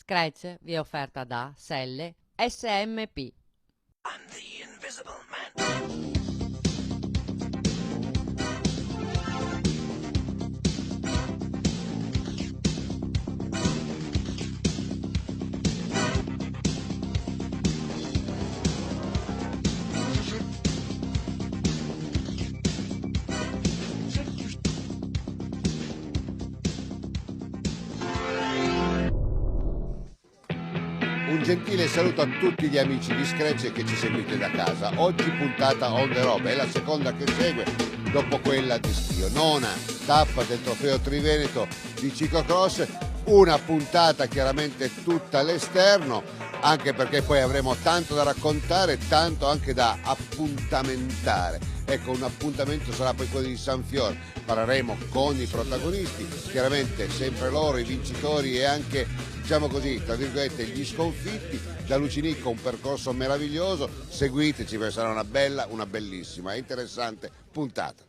Scratch vi è offerta da Selle SMP. I'm the Invisible Man. Un gentile saluto a tutti gli amici di Scratch che ci seguite da casa. Oggi puntata on the road, è la seconda che segue dopo quella di Schio. Nona tappa del trofeo Triveneto di ciclocross, una puntata chiaramente tutta all'esterno, anche perché poi avremo tanto da raccontare, tanto anche da appuntamentare. Ecco, un appuntamento sarà poi quello di San Fior, parleremo con i protagonisti, chiaramente sempre loro, i vincitori e anche, diciamo così, tra virgolette, gli sconfitti. Da Lucinicco un percorso meraviglioso, seguiteci perché sarà una bellissima e interessante puntata.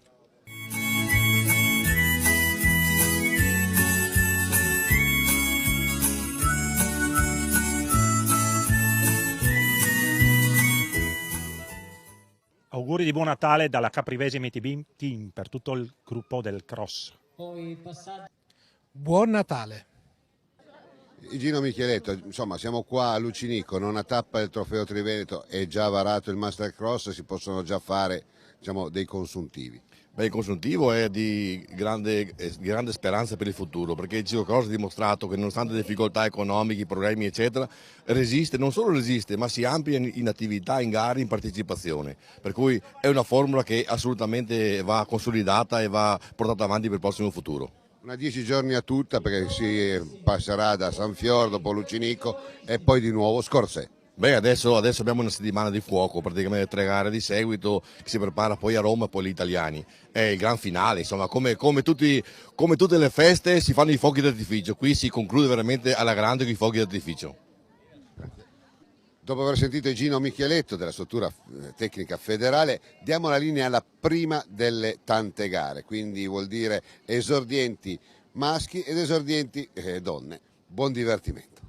Auguri di buon Natale dalla Caprivesi MTB Team per tutto il gruppo del cross. Buon Natale. Gino Micheletto, insomma siamo qua a Lucinicco, nona tappa del trofeo Triveneto, è già varato il Mastercross, si possono già fare, diciamo, dei consuntivi. Beh, il consuntivo è di grande speranza per il futuro, perché il ciclocross ha dimostrato che nonostante le difficoltà economiche, i problemi eccetera, resiste, non solo resiste, ma si amplia in attività, in gare, in partecipazione, per cui è una formula che assolutamente va consolidata e va portata avanti per il prossimo futuro. Una 10 giorni a tutta perché si passerà da San Fior, dopo Lucinicco e poi di nuovo Scorzè. Beh, adesso abbiamo una settimana di fuoco, praticamente 3 gare di seguito, che si prepara poi a Roma e poi gli italiani. È il gran finale, insomma, come tutte le feste si fanno i fuochi d'artificio, qui si conclude veramente alla grande con i fuochi d'artificio. Dopo aver sentito Gino Micheletto della struttura tecnica federale, diamo la linea alla prima delle tante gare, quindi vuol dire esordienti maschi ed esordienti donne. Buon divertimento.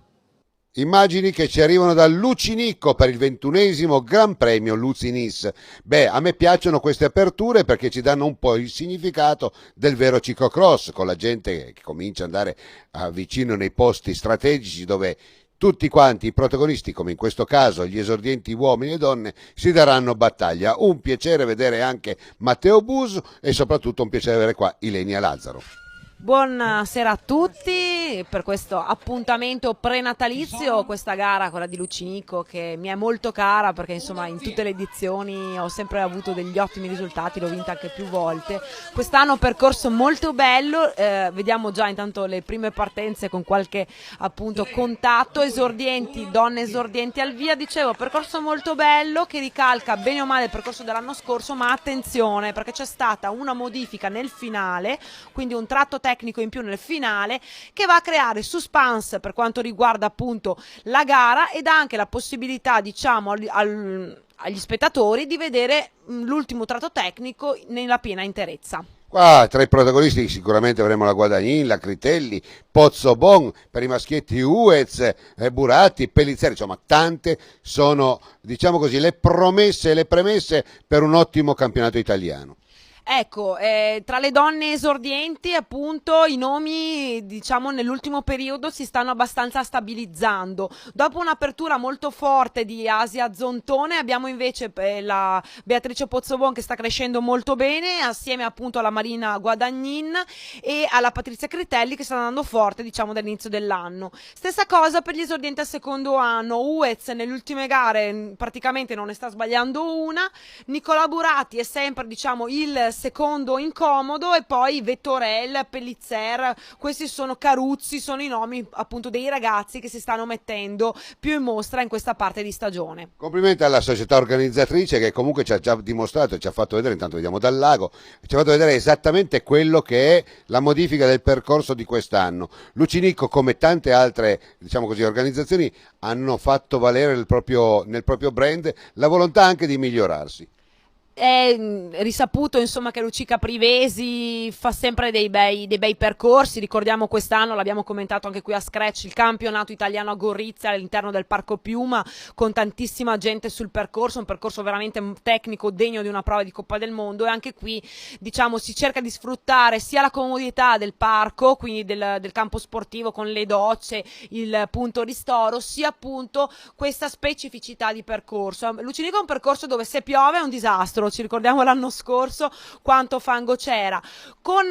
Immagini che ci arrivano da Lucinicco per il 21esimo Gran Premio Luzinis. Beh, a me piacciono queste aperture perché ci danno un po' il significato del vero ciclocross, con la gente che comincia ad andare vicino nei posti strategici dove tutti quanti i protagonisti, come in questo caso gli esordienti uomini e donne, si daranno battaglia. Un piacere vedere anche Matteo Buso e soprattutto un piacere avere qua Ilenia Lazzaro. Buonasera a tutti per questo appuntamento prenatalizio, questa gara, quella di Lucinicco, che mi è molto cara perché insomma in tutte le edizioni ho sempre avuto degli ottimi risultati, l'ho vinta anche più volte. Quest'anno percorso molto bello, vediamo già intanto le prime partenze con qualche appunto contatto, esordienti, donne esordienti al via, dicevo percorso molto bello che ricalca bene o male il percorso dell'anno scorso, ma attenzione perché c'è stata una modifica nel finale, quindi un tratto tecnico in più nel finale che va a creare suspense per quanto riguarda appunto la gara ed anche la possibilità, diciamo, agli spettatori di vedere l'ultimo tratto tecnico nella piena interezza. Qua tra i protagonisti sicuramente avremo la Guadagnin, la Critelli, Pozzobon, per i maschietti Uez, Buratti, Pellizzeri, insomma tante sono, diciamo così, le promesse e le premesse per un ottimo campionato italiano. Ecco, tra le donne esordienti appunto i nomi, diciamo, nell'ultimo periodo si stanno abbastanza stabilizzando. Dopo un'apertura molto forte di Asia Zontone abbiamo invece la Beatrice Pozzobon che sta crescendo molto bene assieme appunto alla Marina Guadagnin e alla Patrizia Critelli che sta andando forte, diciamo, dall'inizio dell'anno. Stessa cosa per gli esordienti al secondo anno, Uez nelle ultime gare praticamente non ne sta sbagliando una, Nicola Buratti è sempre, diciamo, il secondo incomodo e poi Vettorel, Pellizzer, questi sono Caruzzi, sono i nomi appunto dei ragazzi che si stanno mettendo più in mostra in questa parte di stagione. Complimenti alla società organizzatrice che comunque ci ha già dimostrato e ci ha fatto vedere, intanto vediamo dal lago, ci ha fatto vedere esattamente quello che è la modifica del percorso di quest'anno. Lucinicco, come tante altre, diciamo così, organizzazioni, hanno fatto valere nel proprio brand la volontà anche di migliorarsi. È risaputo insomma che Lucica Privesi fa sempre dei bei percorsi. Ricordiamo quest'anno, l'abbiamo commentato anche qui a Scratch, il campionato italiano a Gorizia all'interno del Parco Piuma, con tantissima gente sul percorso, un percorso veramente tecnico degno di una prova di Coppa del Mondo. E anche qui diciamo si cerca di sfruttare sia la comodità del parco, quindi del campo sportivo con le docce, il punto ristoro, sia appunto questa specificità di percorso. Lucinico è un percorso dove se piove è un disastro, ci ricordiamo l'anno scorso quanto fango c'era, con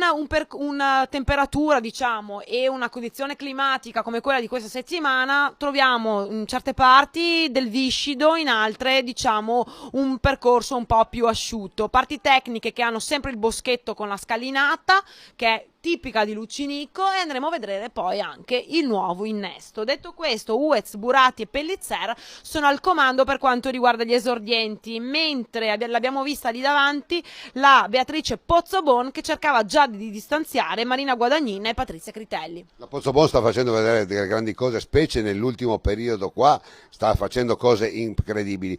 una temperatura diciamo e una condizione climatica come quella di questa settimana troviamo in certe parti del viscido, in altre diciamo un percorso un po' più asciutto, parti tecniche che hanno sempre il boschetto con la scalinata che è tipica di Lucinico, e andremo a vedere poi anche il nuovo innesto. Detto questo, Uez, Buratti e Pellizzer sono al comando per quanto riguarda gli esordienti, mentre l'abbiamo vista lì davanti la Beatrice Pozzobon che cercava già di distanziare Marina Guadagnina e Patrizia Critelli. La Pozzobon sta facendo vedere delle grandi cose, specie nell'ultimo periodo qua, sta facendo cose incredibili.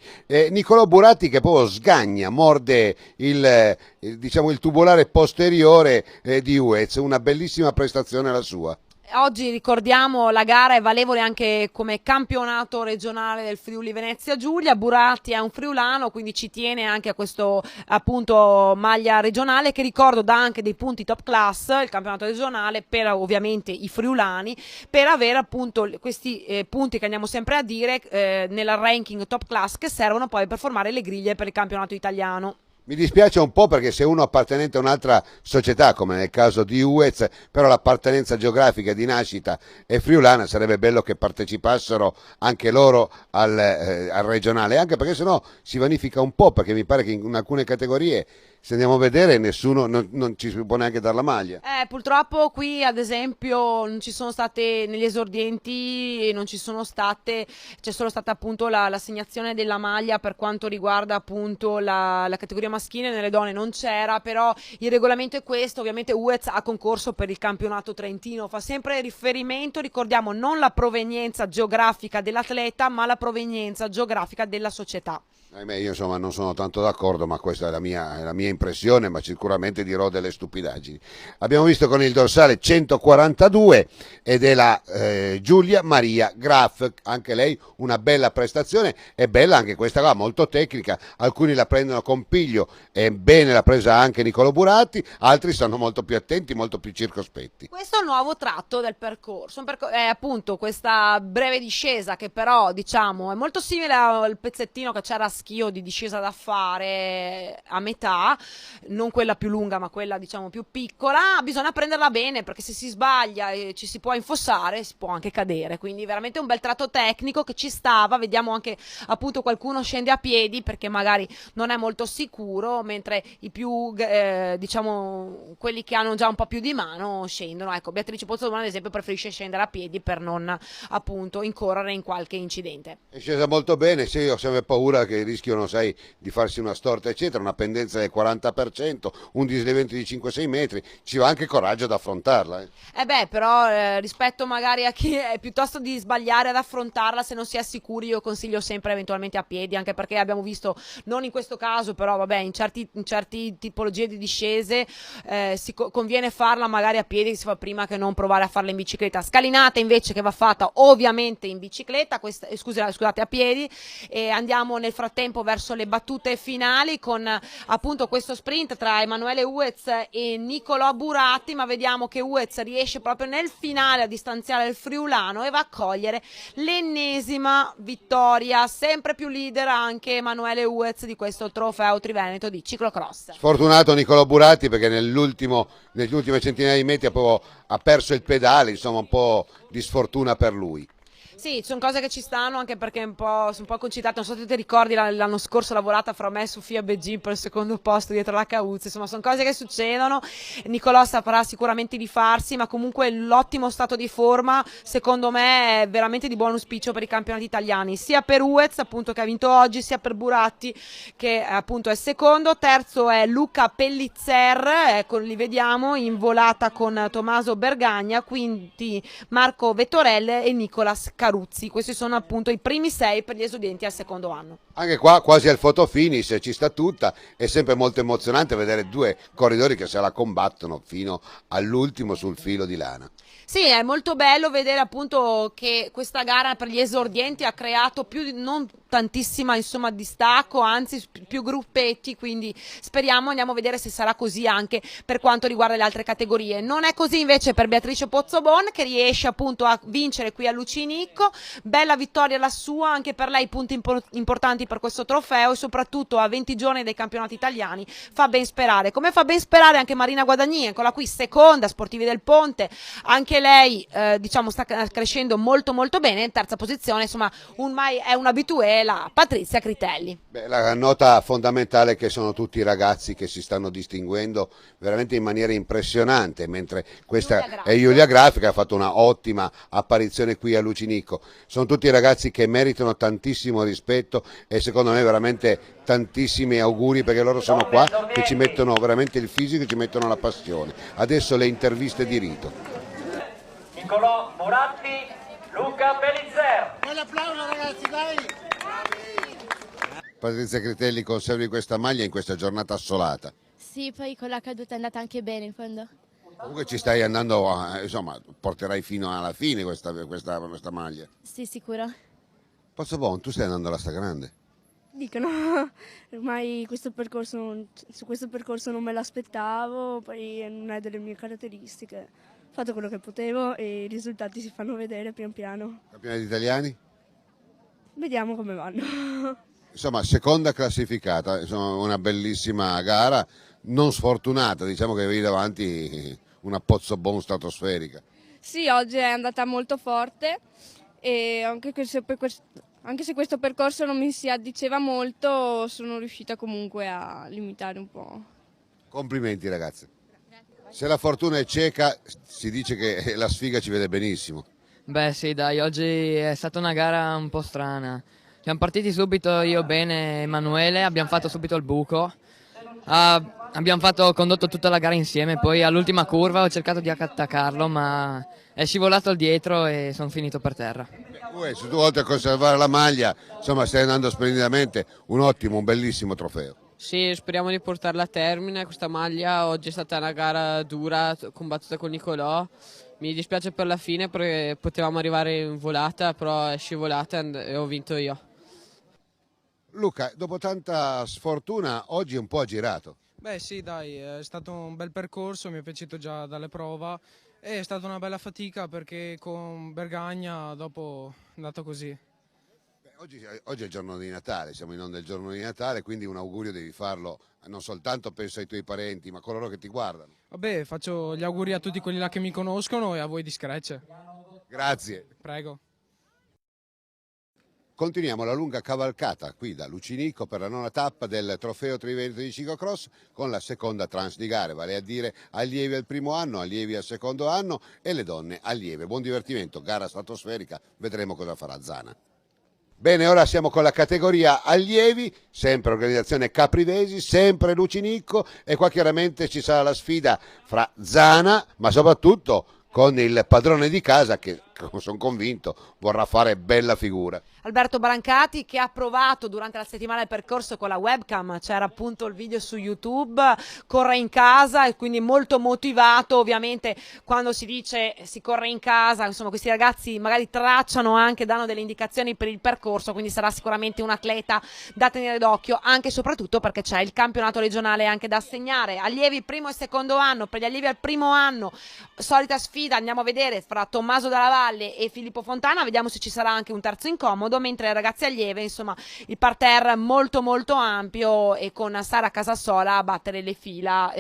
Nicolò Buratti che poi sgagna, morde il tubolare posteriore di Uez, una bellissima prestazione la sua. Oggi ricordiamo la gara è valevole anche come campionato regionale del Friuli Venezia Giulia. Buratti è un friulano, quindi ci tiene anche a questo appunto maglia regionale, che ricordo dà anche dei punti top class, il campionato regionale, per ovviamente i friulani, per avere appunto questi punti che andiamo sempre a dire nel ranking top class, che servono poi per formare le griglie per il campionato italiano. Mi dispiace un po' perché se uno appartenente a un'altra società, come nel caso di Uez, però l'appartenenza geografica di nascita è friulana, sarebbe bello che partecipassero anche loro al regionale, anche perché sennò si vanifica un po', perché mi pare che in alcune categorie, se andiamo a vedere, nessuno non ci si può neanche dare la maglia. Purtroppo qui ad esempio non ci sono state, negli esordienti non ci sono state, c'è solo stata appunto l'assegnazione della maglia per quanto riguarda appunto la categoria maschile, nelle donne non c'era, però il regolamento è questo. Ovviamente Uez ha concorso per il campionato trentino, fa sempre riferimento, ricordiamo, non la provenienza geografica dell'atleta ma la provenienza geografica della società. Io insomma non sono tanto d'accordo, ma questa è la mia impressione, ma sicuramente dirò delle stupidaggini. Abbiamo visto con il dorsale 142 ed è la Giulia Maria Graf, anche lei una bella prestazione, è bella anche questa qua, molto tecnica, alcuni la prendono con piglio e bene l'ha presa anche Nicolò Buratti, altri sono molto più attenti, molto più circospetti. Questo è il nuovo tratto del percorso, è appunto questa breve discesa che però diciamo è molto simile al pezzettino che c'era a Schio di discesa da fare a metà, non quella più lunga ma quella diciamo più piccola. Bisogna prenderla bene perché se si sbaglia e ci si può infossare si può anche cadere, quindi veramente un bel tratto tecnico che ci stava. Vediamo anche appunto qualcuno scende a piedi perché magari non è molto sicuro, mentre i più diciamo quelli che hanno già un po' più di mano scendono. Ecco, Beatrice Pozzobon ad esempio preferisce scendere a piedi per non appunto incorrere in qualche incidente. È scesa molto bene, sì, ho sempre paura che rischiano, sai, di farsi una storta eccetera, una pendenza del 40%, un dislivello di 5-6 metri, ci va anche coraggio ad affrontarla. Però rispetto magari a chi è piuttosto di sbagliare ad affrontarla, se non si è sicuri, io consiglio sempre eventualmente a piedi, anche perché abbiamo visto, non in questo caso, però vabbè, in certi tipologie di discese conviene farla magari a piedi, si fa prima che non provare a farla in bicicletta. Scalinata invece che va fatta ovviamente in bicicletta, scusate, a piedi. E andiamo nel frattempo verso le battute finali con appunto questo sprint tra Emanuele Uez e Nicolò Buratti, ma vediamo che Uez riesce proprio nel finale a distanziare il friulano e va a cogliere l'ennesima vittoria, sempre più leader anche Emanuele Uez di questo trofeo Triveneto di ciclocross. Sfortunato Nicolò Buratti perché negli ultime centinaia di metri ha perso il pedale, insomma un po' di sfortuna per lui. Sì, sono cose che ci stanno, anche perché sono un po' concitate. Non so se ti ricordi l'anno scorso lavorata fra me e Sofia Beggin per il secondo posto dietro la Cauzzi. Insomma, sono cose che succedono. Nicolò saprà sicuramente rifarsi, ma comunque l'ottimo stato di forma secondo me è veramente di buon auspicio per i campionati italiani, sia per Uez appunto che ha vinto oggi, sia per Buratti che appunto è secondo. Terzo è Luca Pellizzer, ecco, li vediamo in volata con Tommaso Bergagna, quindi Marco Vettorelle e Nicolas Caruso. Caruzzi. Questi sono appunto i primi 6 per gli esordienti al secondo anno. Anche qua quasi al fotofinish ci sta tutta, è sempre molto emozionante vedere due corridori che se la combattono fino all'ultimo sul filo di lana. Sì, è molto bello vedere appunto che questa gara per gli esordienti ha creato non tantissima insomma distacco, anzi più gruppetti, quindi andiamo a vedere se sarà così anche per quanto riguarda le altre categorie. Non è così invece per Beatrice Pozzobon, che riesce appunto a vincere qui a Lucinicco. Bella vittoria la sua, anche per lei punti importanti per questo trofeo, e soprattutto a 20 giorni dai campionati italiani fa ben sperare. Come fa ben sperare anche Marina Guadagni, eccola qui seconda, Sportivi del Ponte, anche lei diciamo sta crescendo molto molto bene. In terza posizione insomma ormai è un habitué, la Patrizia Critelli. Beh, la nota fondamentale è che sono tutti ragazzi che si stanno distinguendo veramente in maniera impressionante, mentre questa è Giulia Graf che ha fatto una ottima apparizione qui a Lucinicco. Sono tutti ragazzi che meritano tantissimo rispetto e secondo me veramente tantissimi auguri, perché loro sono qua che ci mettono veramente il fisico, ci mettono la passione. Adesso le interviste di rito. Nicolò Moratti, Luca Pelizzer. Un applauso ragazzi, dai! Patrizia Critelli, conservi questa maglia in questa giornata assolata? Sì, poi con la caduta è andata anche bene in fondo. Comunque ci stai andando, insomma, porterai fino alla fine questa maglia. Sì, sicuro. Pozzobon, tu stai andando alla stragrande? Dicono, ormai su questo percorso non me l'aspettavo, poi non è delle mie caratteristiche. Ho fatto quello che potevo e i risultati si fanno vedere pian piano. Campionati italiani? Vediamo come vanno. Insomma, seconda classificata, insomma, una bellissima gara, non sfortunata, diciamo che avevi davanti una Pozzobon stratosferica. Sì, oggi è andata molto forte e anche se questo percorso non mi si addiceva molto, sono riuscita comunque a limitare un po'. Complimenti ragazze. Se la fortuna è cieca, si dice che la sfiga ci vede benissimo. Beh sì dai, oggi è stata una gara un po' strana. Siamo partiti subito io bene Emanuele, abbiamo fatto subito il buco, abbiamo condotto tutta la gara insieme, poi all'ultima curva ho cercato di attaccarlo ma è scivolato al dietro e sono finito per terra. Se tu oltre a conservare la maglia, insomma stai andando splendidamente, un bellissimo trofeo. Sì, speriamo di portarla a termine questa maglia. Oggi è stata una gara dura, combattuta con Nicolò. Mi dispiace per la fine perché potevamo arrivare in volata, però è scivolata e ho vinto io. Luca, dopo tanta sfortuna, oggi un po' ha girato. Beh sì dai, è stato un bel percorso, mi è piaciuto già dalle prove. È stata una bella fatica perché con Bergagna dopo è andato così. Oggi è il giorno di Natale, siamo in onda il giorno di Natale, quindi un augurio devi farlo non soltanto penso ai tuoi parenti, ma a coloro che ti guardano. Vabbè, faccio gli auguri a tutti quelli là che mi conoscono e a voi di Scratch. Grazie. Prego. Continuiamo la lunga cavalcata qui da Lucinicco per la nona tappa del Trofeo Triveneto di Ciclocross con la seconda tranche di gare, vale a dire allievi al primo anno, allievi al secondo anno e le donne allieve. Buon divertimento, gara stratosferica, vedremo cosa farà Zana. Bene, ora siamo con la categoria allievi, sempre organizzazione Caprivesi, sempre Lucinicco, e qua chiaramente ci sarà la sfida fra Zana, ma soprattutto con il padrone di casa che, sono convinto, vorrà fare bella figura. Alberto Brancati, che ha provato durante la settimana il percorso con la webcam, c'era appunto il video su YouTube, corre in casa e quindi molto motivato. Ovviamente quando si dice si corre in casa, insomma questi ragazzi magari tracciano anche, danno delle indicazioni per il percorso, quindi sarà sicuramente un atleta da tenere d'occhio, anche e soprattutto perché c'è il campionato regionale anche da assegnare. Allievi primo e secondo anno, per gli allievi al primo anno solita sfida, andiamo a vedere fra Tommaso Dalla Valle e Filippo Fontana, vediamo se ci sarà anche un terzo incomodo, mentre le ragazze allieve, insomma, il parterre molto molto ampio e con Sara Casasola a battere le fila.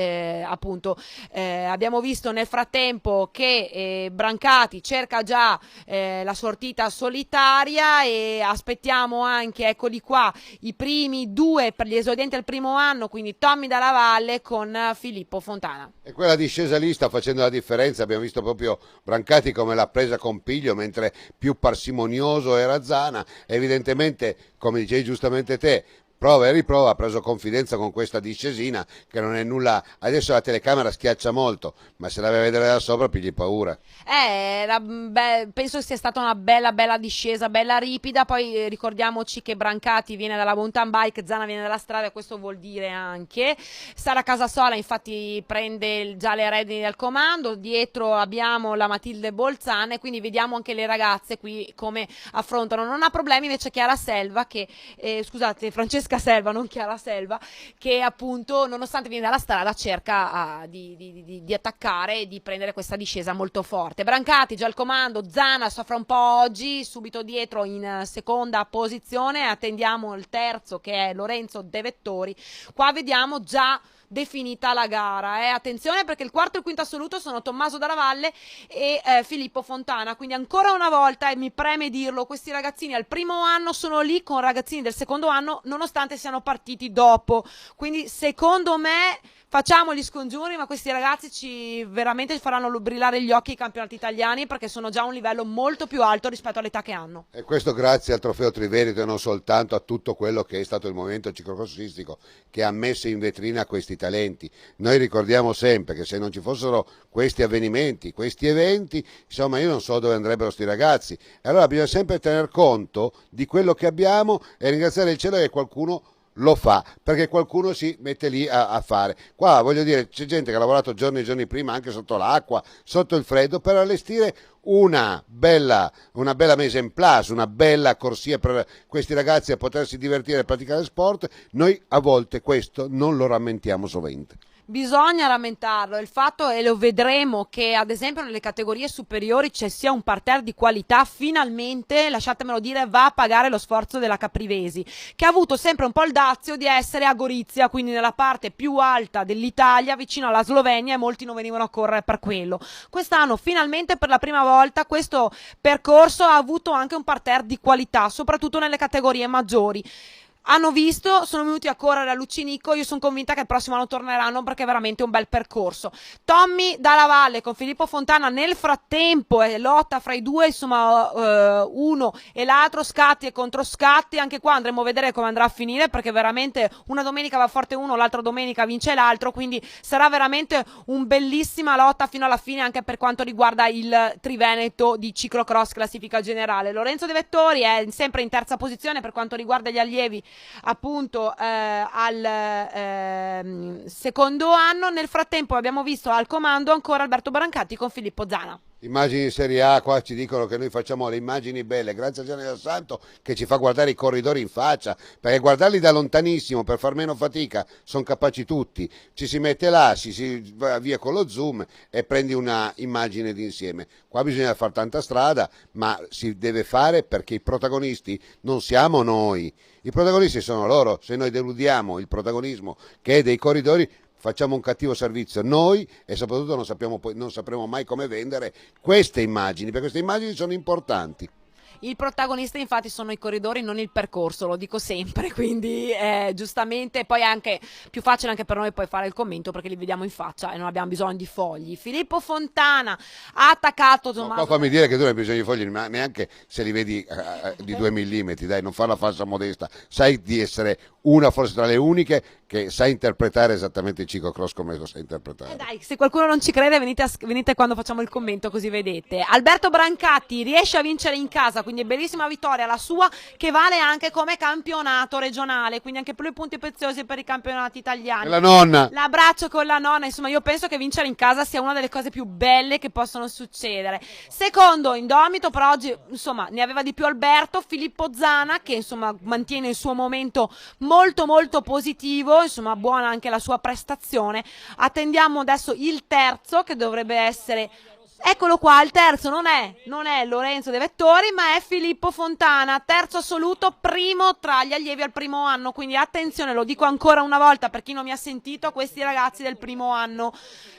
Appunto abbiamo visto nel frattempo che Brancati cerca già la sortita solitaria e aspettiamo anche, eccoli qua, i primi due per gli esordienti al primo anno, quindi Tommy Dalla Valle con Filippo Fontana. E quella discesa lì sta facendo la differenza, abbiamo visto proprio Brancati come l'ha presa con piglio, mentre più parsimonioso era Zana. Evidentemente, come dicevi giustamente te, prova e riprova, ha preso confidenza con questa discesina che non è nulla, adesso la telecamera schiaccia molto, ma se la vai a vedere da sopra pigli paura. Penso sia stata una bella discesa, bella ripida. Poi ricordiamoci che Brancati viene dalla mountain bike, Zana viene dalla strada, e questo vuol dire anche Sara Casasola infatti prende già le redini del comando, dietro abbiamo la Matilde Bolzane, quindi vediamo anche le ragazze qui come affrontano. Non ha problemi invece Chiara Selva che Francesca Selva, non Chiara Selva, che appunto nonostante viene dalla strada cerca di attaccare e di prendere questa discesa molto forte. Brancati già al comando, Zana soffre un po' oggi, subito dietro in seconda posizione, attendiamo il terzo che è Lorenzo De Vettori. Qua vediamo già definita la gara, attenzione perché il quarto e il quinto assoluto sono Tommaso Dalla Valle e Filippo Fontana, quindi ancora una volta, e mi preme dirlo, questi ragazzini al primo anno sono lì con ragazzini del secondo anno nonostante siano partiti dopo, quindi secondo me facciamo gli scongiuri, ma questi ragazzi veramente faranno brillare gli occhi ai campionati italiani perché sono già a un livello molto più alto rispetto all'età che hanno. E questo grazie al Trofeo Triveneto e non soltanto a tutto quello che è stato il movimento ciclocrossistico che ha messo in vetrina questi talenti. Noi ricordiamo sempre che se non ci fossero questi avvenimenti, questi eventi, insomma io non so dove andrebbero sti ragazzi. E allora bisogna sempre tener conto di quello che abbiamo e ringraziare il cielo che qualcuno lo fa, perché qualcuno si mette lì a fare. Qua voglio dire, c'è gente che ha lavorato giorni e giorni prima anche sotto l'acqua, sotto il freddo, per allestire una bella mise en place, una bella corsia per questi ragazzi a potersi divertire e praticare sport. Noi a volte questo non lo rammentiamo sovente. Bisogna rammentarlo, il fatto, e lo vedremo, che ad esempio nelle categorie superiori c'è sia un parterre di qualità, finalmente, lasciatemelo dire, va a pagare lo sforzo della Caprivesi, che ha avuto sempre un po' il dazio di essere a Gorizia, quindi nella parte più alta dell'Italia, vicino alla Slovenia, e molti non venivano a correre per quello. Quest'anno finalmente per la prima volta questo percorso ha avuto anche un parterre di qualità, soprattutto nelle categorie maggiori. Hanno visto, sono venuti a correre a Lucinico, io sono convinta che il prossimo anno torneranno perché è veramente un bel percorso. Tommy Dalla Valle con Filippo Fontana nel frattempo lotta fra i due, insomma uno e l'altro, scatti e contro scatti, anche qua andremo a vedere come andrà a finire perché veramente una domenica va forte uno, l'altra domenica vince l'altro, quindi sarà veramente un bellissima lotta fino alla fine anche per quanto riguarda il Triveneto di ciclocross classifica generale. Lorenzo De Vettori è sempre in terza posizione per quanto riguarda gli allievi appunto al secondo anno. Nel frattempo abbiamo visto al comando ancora Alberto Brancati con Filippo Zana. Immagini in Serie A, qua ci dicono che noi facciamo le immagini belle, grazie a Gianni Del Santo che ci fa guardare i corridori in faccia, perché guardarli da lontanissimo per far meno fatica sono capaci tutti, ci si mette là, si va via con lo zoom e prendi una immagine d'insieme. Qua bisogna fare tanta strada, ma si deve fare perché i protagonisti non siamo noi, i protagonisti sono loro. Se noi deludiamo il protagonismo che è dei corridori facciamo un cattivo servizio noi e soprattutto non sapremo mai come vendere queste immagini, perché queste immagini sono importanti. Il protagonista infatti sono i corridori, non il percorso, lo dico sempre, quindi giustamente poi è anche più facile anche per noi poi fare il commento perché li vediamo in faccia e non abbiamo bisogno di fogli. Filippo Fontana ha attaccato Tommaso. No, fammi dire che tu non hai bisogno di fogli, ma neanche se li vedi di 2 millimetri, dai, non fare la falsa modesta, sai di essere una forse tra le uniche che sa interpretare esattamente il ciclocross come lo sa interpretare. Dai, se qualcuno non ci crede venite quando facciamo il commento così vedete. Alberto Brancati riesce a vincere in casa, quindi bellissima vittoria la sua che vale anche come campionato regionale, quindi anche più i punti preziosi per i campionati italiani. E la nonna! L'abbraccio con la nonna, insomma io penso che vincere in casa sia una delle cose più belle che possono succedere. Secondo indomito, però oggi insomma ne aveva di più Alberto, Filippo Zana che insomma mantiene il suo momento molto molto positivo, insomma buona anche la sua prestazione. Attendiamo adesso il terzo che dovrebbe essere, eccolo qua, il terzo non è Lorenzo De Vettori ma è Filippo Fontana, terzo assoluto, primo tra gli allievi al primo anno, quindi attenzione, lo dico ancora una volta per chi non mi ha sentito, a questi ragazzi del primo anno.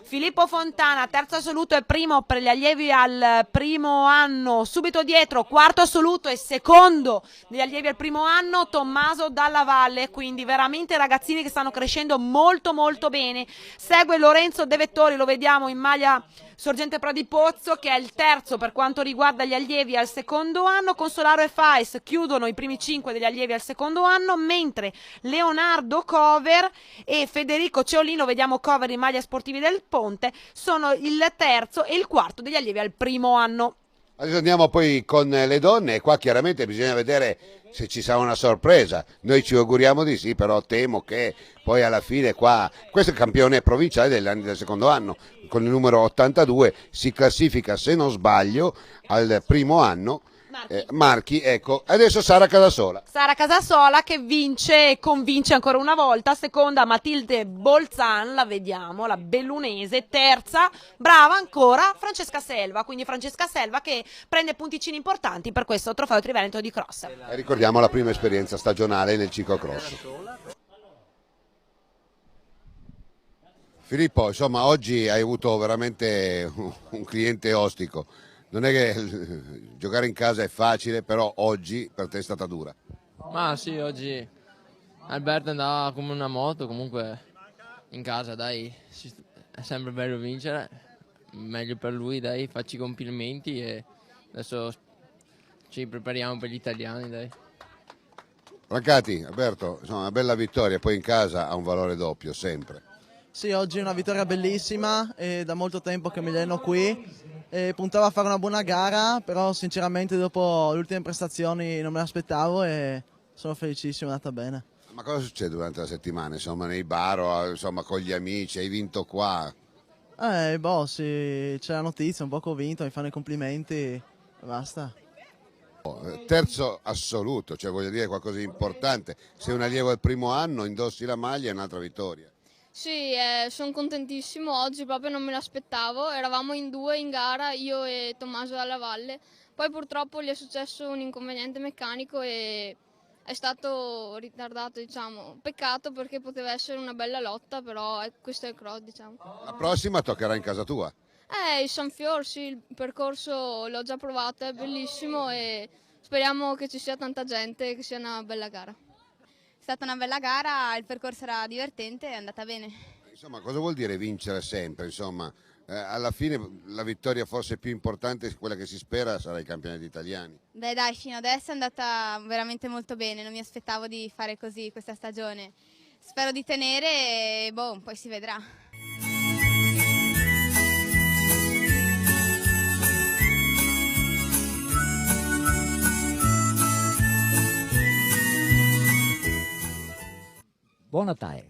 Filippo Fontana, terzo assoluto e primo per gli allievi al primo anno, subito dietro quarto assoluto e secondo degli allievi al primo anno Tommaso Dalla Valle, quindi veramente ragazzini che stanno crescendo molto molto bene. Segue Lorenzo De Vettori, lo vediamo in maglia Sorgente Pradipozzo, che è il terzo per quanto riguarda gli allievi al secondo anno. Consolaro e Fais chiudono i primi 5 degli allievi al secondo anno, mentre Leonardo Cover e Federico Ceolino, vediamo Cover in maglia sportivi del Ponte, sono il terzo e il quarto degli allievi al primo anno. Adesso andiamo poi con le donne e qua chiaramente bisogna vedere se ci sarà una sorpresa. Noi ci auguriamo di sì, però temo che poi alla fine qua, questo è il campione provinciale degli anni del secondo anno, con il numero 82 si classifica, se non sbaglio, al primo anno. Marchi, ecco, adesso Sara Casasola. Sara Casasola che vince e convince ancora una volta, seconda Matilde Bolzan, la vediamo, la bellunese, terza, brava ancora Francesca Selva, quindi Francesca Selva che prende punticini importanti per questo trofeo Triveneto di cross. E ricordiamo la prima esperienza stagionale nel ciclocross. Filippo, insomma, oggi hai avuto veramente un cliente ostico. Non è che giocare in casa è facile, però oggi per te è stata dura. Ma sì, oggi Alberto andava come una moto, comunque in casa dai, è sempre bello vincere, meglio per lui dai, facci i complimenti e adesso ci prepariamo per gli italiani dai. Brancati, Alberto, insomma, una bella vittoria, poi in casa ha un valore doppio, sempre. Sì, oggi è una vittoria bellissima, e da molto tempo che mi alleno qui. Puntavo a fare una buona gara, però sinceramente dopo le ultime prestazioni non me l'aspettavo e sono felicissimo, è andata bene. Ma cosa succede durante la settimana? Insomma, nei bar o insomma, con gli amici? Hai vinto qua? Sì, c'è la notizia, un po' che ho vinto, mi fanno i complimenti e basta. Terzo assoluto, cioè voglio dire qualcosa di importante. Sei un allievo del primo anno, indossi la maglia e un'altra vittoria. Sì, sono contentissimo, oggi proprio non me l'aspettavo, eravamo in 2 in gara, io e Tommaso Dalla Valle, poi purtroppo gli è successo un inconveniente meccanico e è stato ritardato, diciamo, peccato perché poteva essere una bella lotta, però questo è il cross, diciamo. La prossima toccherà in casa tua. Il Sanfior, sì, il percorso l'ho già provato, è bellissimo e speriamo che ci sia tanta gente, che sia una bella gara. È stata una bella gara, il percorso era divertente, è andata bene. Insomma, cosa vuol dire vincere sempre? Insomma, alla fine la vittoria forse più importante, quella che si spera, sarà i campionati italiani. Beh dai, fino adesso è andata veramente molto bene, non mi aspettavo di fare così questa stagione. Spero di tenere e poi si vedrà. Buon Natale.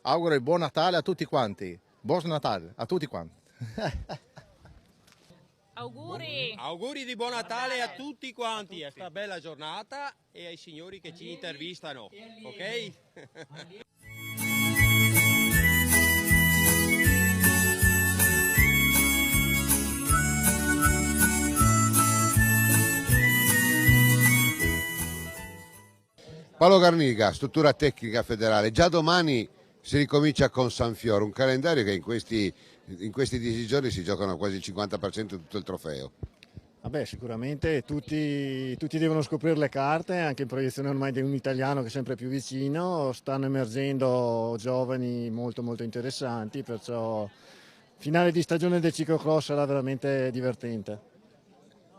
Auguro il buon Natale a tutti quanti. Buon Natale a tutti quanti. Auguri! Auguri di buon Natale a tutti quanti, a questa bella giornata e ai signori che ci intervistano, ok? Paolo Garniga, struttura tecnica federale. Già domani si ricomincia con Sanfior, un calendario che in questi 10 giorni si giocano quasi il 50% di tutto il trofeo. Vabbè, sicuramente tutti devono scoprire le carte, anche in proiezione ormai di un italiano che è sempre più vicino, stanno emergendo giovani molto molto interessanti, perciò finale di stagione del ciclocross sarà veramente divertente.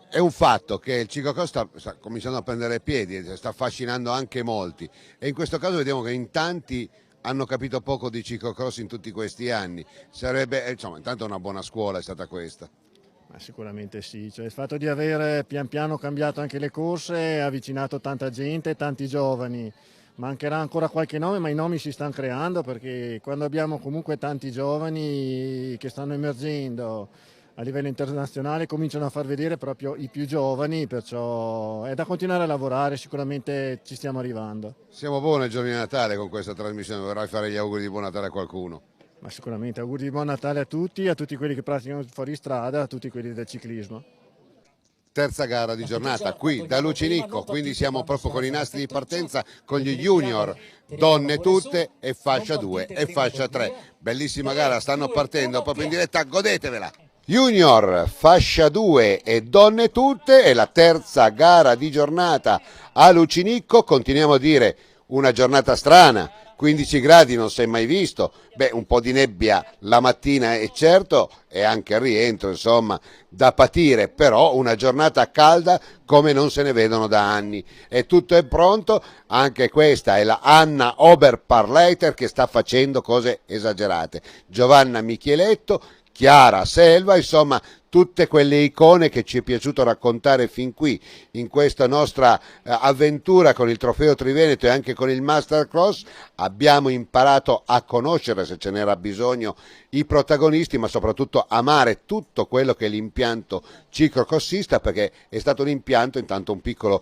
È un fatto che il ciclocross sta cominciando a prendere piedi, sta affascinando anche molti e in questo caso vediamo che in tanti hanno capito poco di ciclocross in tutti questi anni. Sarebbe, insomma, intanto una buona scuola è stata questa. Ma sicuramente sì, cioè, il fatto di avere pian piano cambiato anche le corse ha avvicinato tanta gente, tanti giovani. Mancherà ancora qualche nome, ma i nomi si stanno creando perché quando abbiamo comunque tanti giovani che stanno emergendo a livello internazionale cominciano a far vedere proprio i più giovani, perciò è da continuare a lavorare, sicuramente ci stiamo arrivando. Siamo buoni ai giorni di Natale con questa trasmissione, vorrai fare gli auguri di buon Natale a qualcuno? Ma sicuramente auguri di buon Natale a tutti quelli che praticano fuori strada, a tutti quelli del ciclismo. Terza gara di giornata qui da Lucinicco, quindi siamo proprio con i nastri di partenza con gli junior, donne tutte e fascia 2 e fascia 3. Bellissima gara, stanno partendo proprio in diretta, godetevela! Junior, fascia 2 e donne tutte, è la terza gara di giornata a Lucinicco. Continuiamo a dire una giornata strana, 15 gradi non si è mai visto, beh, un po' di nebbia la mattina è certo, e anche al rientro, insomma, da patire, però una giornata calda come non se ne vedono da anni. E tutto è pronto, anche questa è la Anna Oberparleiter che sta facendo cose esagerate. Giovanna Micheletto, Chiara Selva, insomma tutte quelle icone che ci è piaciuto raccontare fin qui in questa nostra avventura con il Trofeo Triveneto e anche con il Mastercross. Abbiamo imparato a conoscere, se ce n'era bisogno, i protagonisti, ma soprattutto amare tutto quello che è l'impianto ciclocrossista, perché è stato un impianto, intanto un piccolo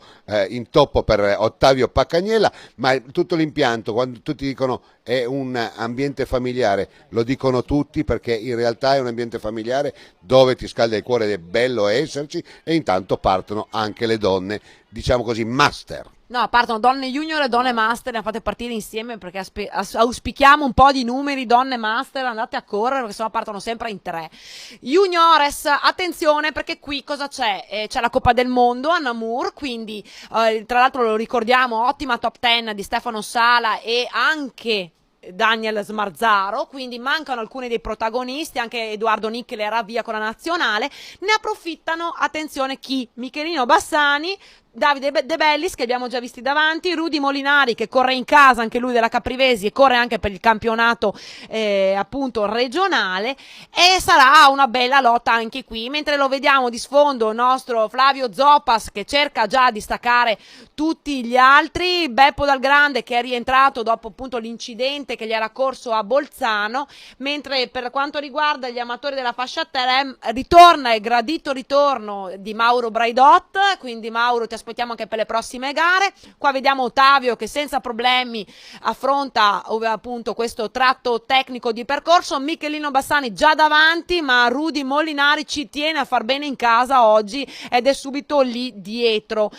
intoppo per Ottavio Paccagnella, ma tutto l'impianto, quando tutti dicono è un ambiente familiare, lo dicono tutti, perché in realtà è un ambiente familiare dove ti scalda il cuore ed è bello esserci, e intanto partono anche le donne, diciamo così, master. No, partono donne junior e donne master, le fate partire insieme perché auspichiamo un po' di numeri, donne master, andate a correre perché sennò partono sempre in 3. Juniores, attenzione perché qui cosa c'è? C'è la Coppa del Mondo a Namur, quindi tra l'altro lo ricordiamo, ottima top 10 di Stefano Sala e anche Daniel Smarzaro, quindi mancano alcuni dei protagonisti, anche Edoardo Nickel era via con la nazionale. Ne approfittano, attenzione, chi? Michelino Bassani, Davide De Bellis che abbiamo già visti davanti, Rudy Molinari che corre in casa anche lui della Caprivesi e corre anche per il campionato appunto regionale, e sarà una bella lotta anche qui, mentre lo vediamo di sfondo il nostro Flavio Zoppas che cerca già di staccare tutti gli altri, Beppo Dal Grande che è rientrato dopo appunto l'incidente che gli era corso a Bolzano, mentre per quanto riguarda gli amatori della fascia 3 ritorna il gradito ritorno di Mauro Braidot, quindi Mauro ti aspettiamo anche per le prossime gare. Qua vediamo Ottavio che senza problemi affronta appunto questo tratto tecnico di percorso, Michelino Bassani già davanti, ma Rudy Molinari ci tiene a far bene in casa oggi ed è subito lì dietro.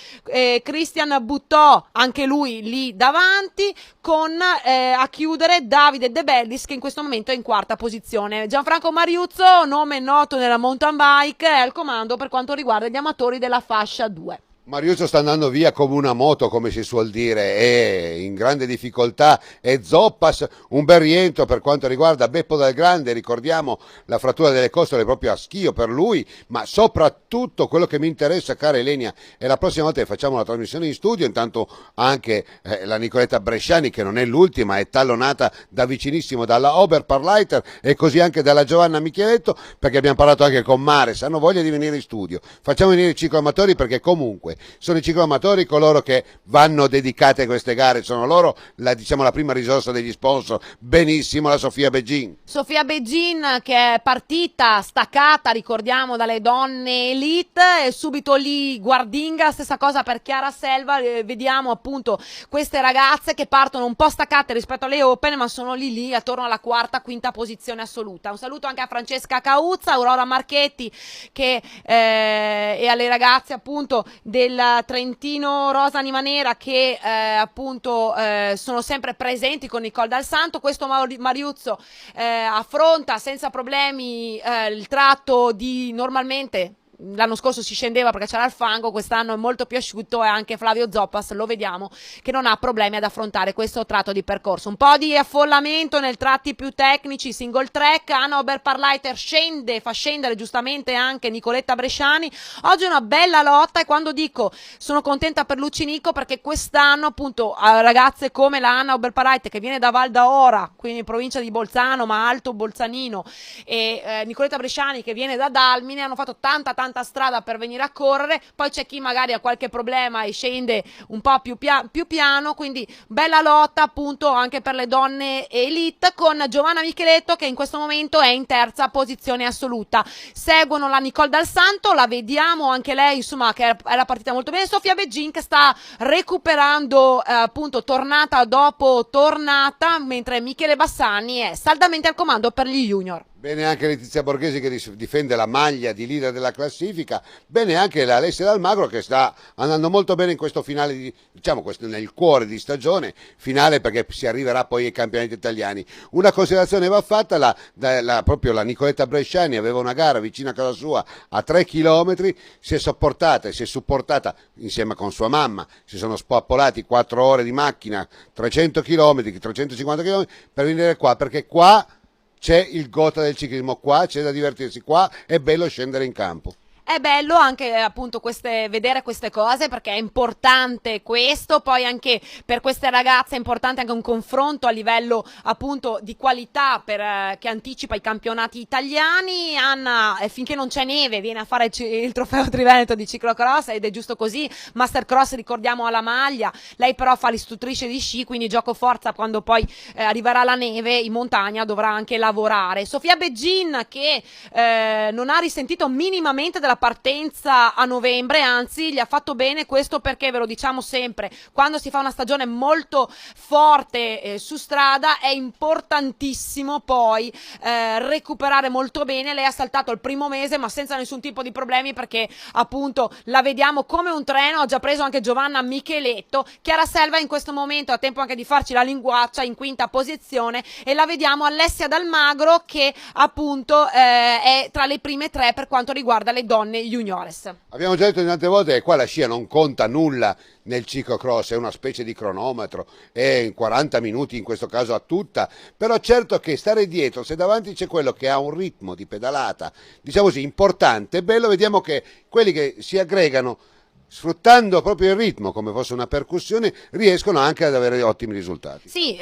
Christian Buttò anche lui lì davanti, con a chiudere Davide De Bellis che in questo momento è in quarta posizione. Gianfranco Mariuzzo, nome noto nella mountain bike, è al comando per quanto riguarda gli amatori della fascia 2. Mariuzzo sta andando via come una moto, come si suol dire, è in grande difficoltà, e Zoppas un bel rientro per quanto riguarda Beppo Dal Grande, ricordiamo la frattura delle costole proprio a schio per lui, ma soprattutto quello che mi interessa, cara Elenia, è la prossima volta che facciamo la trasmissione in studio, intanto anche la Nicoletta Bresciani, che non è l'ultima, è tallonata da vicinissimo dalla Oberparleiter e così anche dalla Giovanna Micheletto, perché abbiamo parlato anche con Mares, hanno voglia di venire in studio, facciamo venire i cicloamatori perché comunque sono i cicloamatori coloro che vanno dedicate a queste gare, sono loro la prima risorsa degli sponsor. Benissimo la Sofia Begin. Sofia Begin che è partita staccata, ricordiamo, dalle donne elite, e subito lì Guardinga, stessa cosa per Chiara Selva, vediamo appunto queste ragazze che partono un po' staccate rispetto alle Open, ma sono lì attorno alla quarta, quinta posizione assoluta. Un saluto anche a Francesca Cauzza, Aurora Marchetti che e alle ragazze appunto del Trentino Rosa Anima Nera che appunto sono sempre presenti con Nicole Dal Santo. Questo Mariuzzo affronta senza problemi il tratto di normalmente. L'anno scorso si scendeva perché c'era il fango, quest'anno è molto più asciutto, e anche Flavio Zoppas lo vediamo che non ha problemi ad affrontare questo tratto di percorso. Un po' di affollamento nei tratti più tecnici, single track, Anna Oberparleiter fa scendere giustamente anche Nicoletta Bresciani. Oggi è una bella lotta, e quando dico sono contenta per Lucinico perché quest'anno appunto ragazze come la Anna Oberparleiter che viene da Val d'Aora, quindi in provincia di Bolzano ma alto bolzanino, e Nicoletta Bresciani che viene da Dalmine, hanno fatto tanta strada per venire a correre. Poi c'è chi magari ha qualche problema e scende un po' più piano, quindi bella lotta appunto anche per le donne elite, con Giovanna Micheletto che in questo momento è in terza posizione assoluta. Seguono la Nicole Dal Santo, la vediamo anche lei insomma che era partita molto bene, Sofia Begin che sta recuperando appunto tornata dopo tornata, mentre Michele Bassani è saldamente al comando per gli junior. Bene anche Letizia Borghesi che difende la maglia di leader della classifica, bene anche la Alessia Dalmagro che sta andando molto bene in questo finale, diciamo questo nel cuore di stagione, finale perché si arriverà poi ai campionati italiani. Una considerazione va fatta, proprio la Nicoletta Bresciani aveva una gara vicino a casa sua a 3 chilometri, si è sopportata e si è supportata insieme con sua mamma, si sono spappolati 4 ore di macchina, 300 chilometri, 350 chilometri per venire qua, perché qua c'è il gota del ciclismo, qua c'è da divertirsi, qua è bello scendere in campo. È bello anche appunto vedere queste cose perché è importante questo, poi anche per queste ragazze è importante anche un confronto a livello appunto di qualità che anticipa i campionati italiani. Anna finché non c'è neve viene a fare il trofeo Triveneto di ciclocross ed è giusto così, Mastercross ricordiamo alla maglia, lei però fa l'istruttrice di sci, quindi gioco forza quando poi arriverà la neve in montagna dovrà anche lavorare. Sofia Beggin che non ha risentito minimamente della partenza a novembre, anzi gli ha fatto bene questo perché ve lo diciamo sempre, quando si fa una stagione molto forte su strada è importantissimo poi recuperare molto bene. Lei ha saltato il primo mese ma senza nessun tipo di problemi perché appunto la vediamo come un treno, ha già preso anche Giovanna Micheletto. Chiara Selva in questo momento ha tempo anche di farci la linguaccia in quinta posizione e la vediamo Alessia Dalmagro che appunto è tra le prime 3 per quanto riguarda le donne juniores. Abbiamo già detto tante volte che qua la scia non conta nulla nel ciclocross, è una specie di cronometro, è in 40 minuti in questo caso a tutta, però certo che stare dietro, se davanti c'è quello che ha un ritmo di pedalata, diciamo così, importante, bello, vediamo che quelli che si aggregano sfruttando proprio il ritmo come fosse una percussione riescono anche ad avere ottimi risultati. Sì,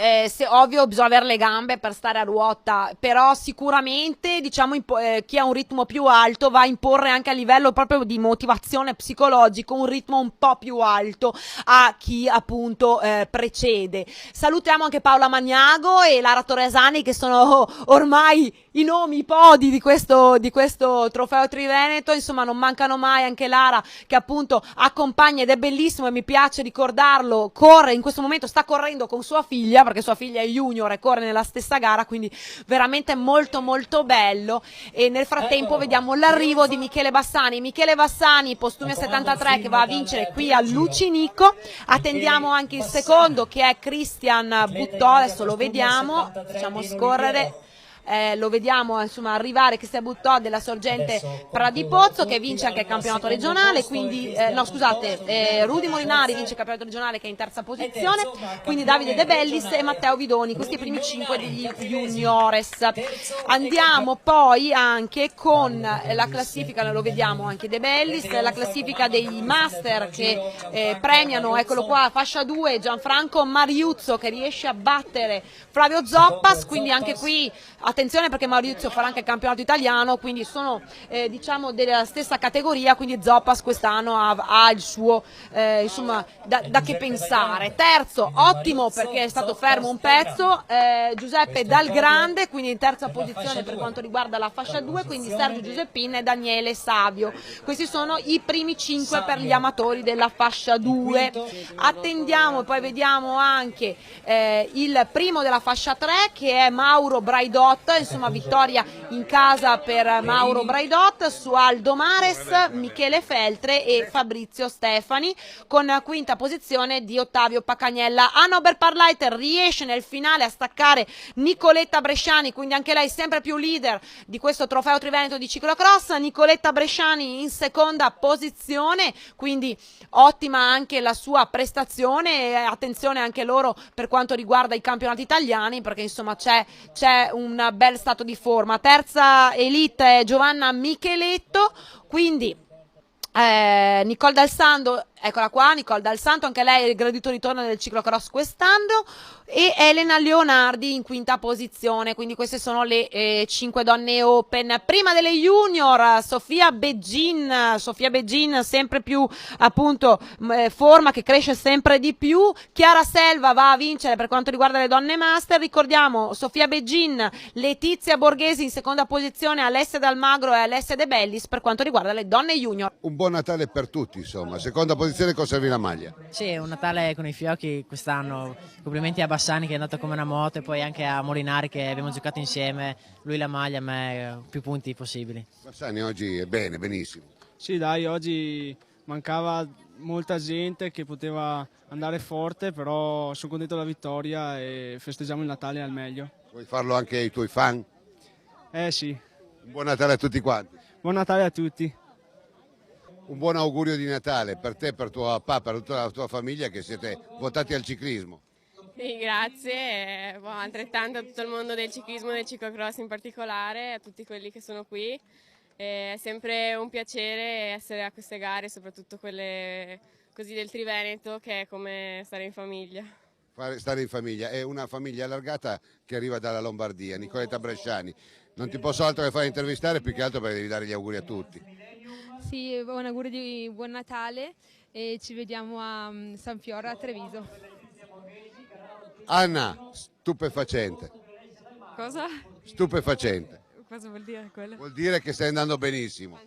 ovvio bisogna avere le gambe per stare a ruota, però sicuramente diciamo chi ha un ritmo più alto va a imporre anche a livello proprio di motivazione psicologico un ritmo un po' più alto a chi appunto precede. Salutiamo anche Paola Magnago e Lara Torresani che sono ormai i nomi, i podi di questo trofeo Triveneto, insomma non mancano mai. Anche Lara che appunto accompagna ed è bellissimo e mi piace ricordarlo, corre in questo momento, sta correndo con sua figlia perché sua figlia è junior e corre nella stessa gara, quindi veramente molto molto bello. E nel frattempo vediamo l'arrivo di Michele Bassani postume 73 che va a vincere qui a Lucinico. Attendiamo anche il secondo che è Christian Buttò, adesso lo vediamo, facciamo scorrere. Lo vediamo insomma arrivare che si buttò della sorgente Pradipozzo che vince anche il campionato regionale, quindi Rudy Molinari vince il campionato regionale che è in terza posizione, quindi Davide De Bellis e Matteo Vidoni, questi i primi 5 degli juniores. Andiamo poi anche con la classifica, lo vediamo anche De Bellis, la classifica dei master che premiano, eccolo qua, fascia 2 Gianfranco Mariuzzo che riesce a battere Flavio Zoppas, quindi anche qui attenzione perché Maurizio farà anche il campionato italiano, quindi sono diciamo della stessa categoria, quindi Zoppas quest'anno ha il suo insomma da che pensare. Terzo, ottimo perché è stato fermo un pezzo, Giuseppe Dal Grande, quindi in terza posizione per quanto riguarda la fascia 2, quindi Sergio Giuseppin e Daniele Savio. Questi sono i primi 5 per gli amatori della fascia 2. Attendiamo e poi vediamo anche il primo della fascia 3 che è Mauro Braidot, insomma vittoria in casa per Mauro Braidot su Aldo Mares, Michele Feltre e Fabrizio Stefani, con quinta posizione di Ottavio Pacagnella. Anna Oberparleiter riesce nel finale a staccare Nicoletta Bresciani, quindi anche lei sempre più leader di questo trofeo Triveneto di ciclocross. Nicoletta Bresciani in seconda posizione, quindi ottima anche la sua prestazione e attenzione anche loro per quanto riguarda i campionati italiani perché insomma c'è un bel stato di forma. Terza elite è Giovanna Micheletto, quindi Nicole Dal Santo, eccola qua, Nicole Dal Santo, anche lei è il gradito ritorno del ciclocross quest'anno, e Elena Leonardi in quinta posizione, quindi queste sono le 5 donne open. Prima delle junior Sofia Beggin sempre più appunto forma che cresce sempre di più. Chiara Selva va a vincere per quanto riguarda le donne master, ricordiamo Sofia Beggin, Letizia Borghesi in seconda posizione, Alessia Dalmagro e Alessia De Bellis per quanto riguarda le donne junior. Un buon Natale per tutti, insomma, seconda posizione posizione conservi la maglia. Sì, un Natale con i fiocchi quest'anno. Complimenti a Bassani che è andato come una moto e poi anche a Molinari che abbiamo giocato insieme. Lui la maglia, a me più punti possibili. Bassani oggi è bene, benissimo. Sì dai, oggi mancava molta gente che poteva andare forte, però sono contento della vittoria e festeggiamo il Natale al meglio. Vuoi farlo anche ai tuoi fan? Sì. Un buon Natale a tutti quanti. Buon Natale a tutti. Un buon augurio di Natale per te, per tuo papà, per tutta la tua famiglia che siete votati al ciclismo. Sì, grazie, altrettanto a tutto il mondo del ciclismo e del ciclocross in particolare, a tutti quelli che sono qui. È sempre un piacere essere a queste gare, soprattutto quelle così del Triveneto, che è come stare in famiglia. Stare in famiglia, è una famiglia allargata che arriva dalla Lombardia, Nicoletta Bresciani. Non ti posso altro che fare intervistare, più che altro perché devi dare gli auguri a tutti. Sì, un augurio di buon Natale e ci vediamo a San Fiora a Treviso. Anna, stupefacente. Cosa? Stupefacente. Cosa vuol dire quello? Vuol dire che stai andando benissimo.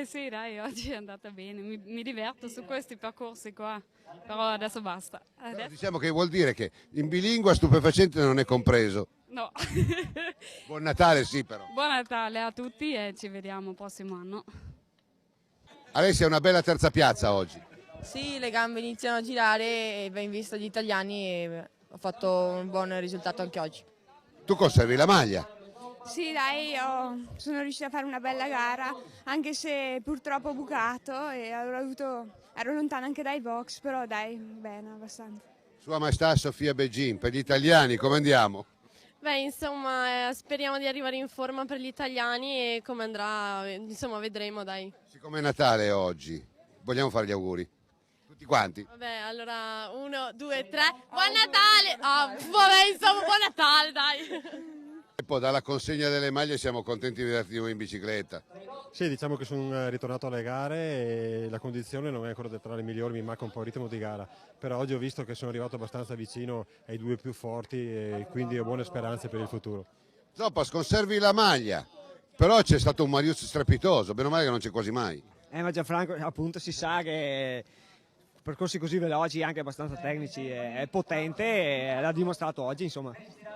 Sì dai, oggi è andata bene, mi diverto su questi percorsi qua, però adesso basta. Adesso... Diciamo che vuol dire che in bilingua stupefacente non è compreso. No. Buon Natale sì però. Buon Natale a tutti e ci vediamo il prossimo anno. Alessia, è una bella terza piazza oggi. Sì, le gambe iniziano a girare e ben visto gli italiani e ho fatto un buon risultato anche oggi. Tu conservi la maglia. Sì dai, io sono riuscita a fare una bella gara, anche se purtroppo ho bucato e ero lontana anche dai box, però dai, bene, abbastanza. Sua Maestà Sofia Begin, per gli italiani come andiamo? Beh, insomma, speriamo di arrivare in forma per gli italiani e come andrà, insomma, vedremo, dai. Siccome è Natale oggi, vogliamo fare gli auguri? Tutti quanti? Vabbè, allora, 1, 2, 3, buon Natale! Vabbè, insomma, buon Natale, dai! E poi dalla consegna delle maglie siamo contenti di vederti di nuovo in bicicletta. Sì, diciamo che sono ritornato alle gare e la condizione non è ancora tra le migliori, mi manca un po' il ritmo di gara, però oggi ho visto che sono arrivato abbastanza vicino ai due più forti e quindi ho buone speranze per il futuro. Zoppas, conservi la maglia, però c'è stato un Marius strepitoso, bene o male che non c'è quasi mai. Ma Gianfranco, appunto, si sa che percorsi così veloci, anche abbastanza tecnici, è potente e l'ha dimostrato oggi, insomma.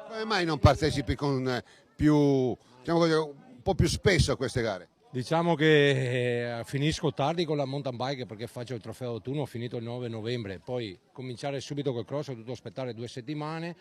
Come mai non partecipi con più, diciamo così, un po' più spesso a queste gare? Diciamo che finisco tardi con la mountain bike perché faccio il trofeo d'autunno, ho finito il 9 novembre, poi cominciare subito col cross ho dovuto aspettare 2 settimane,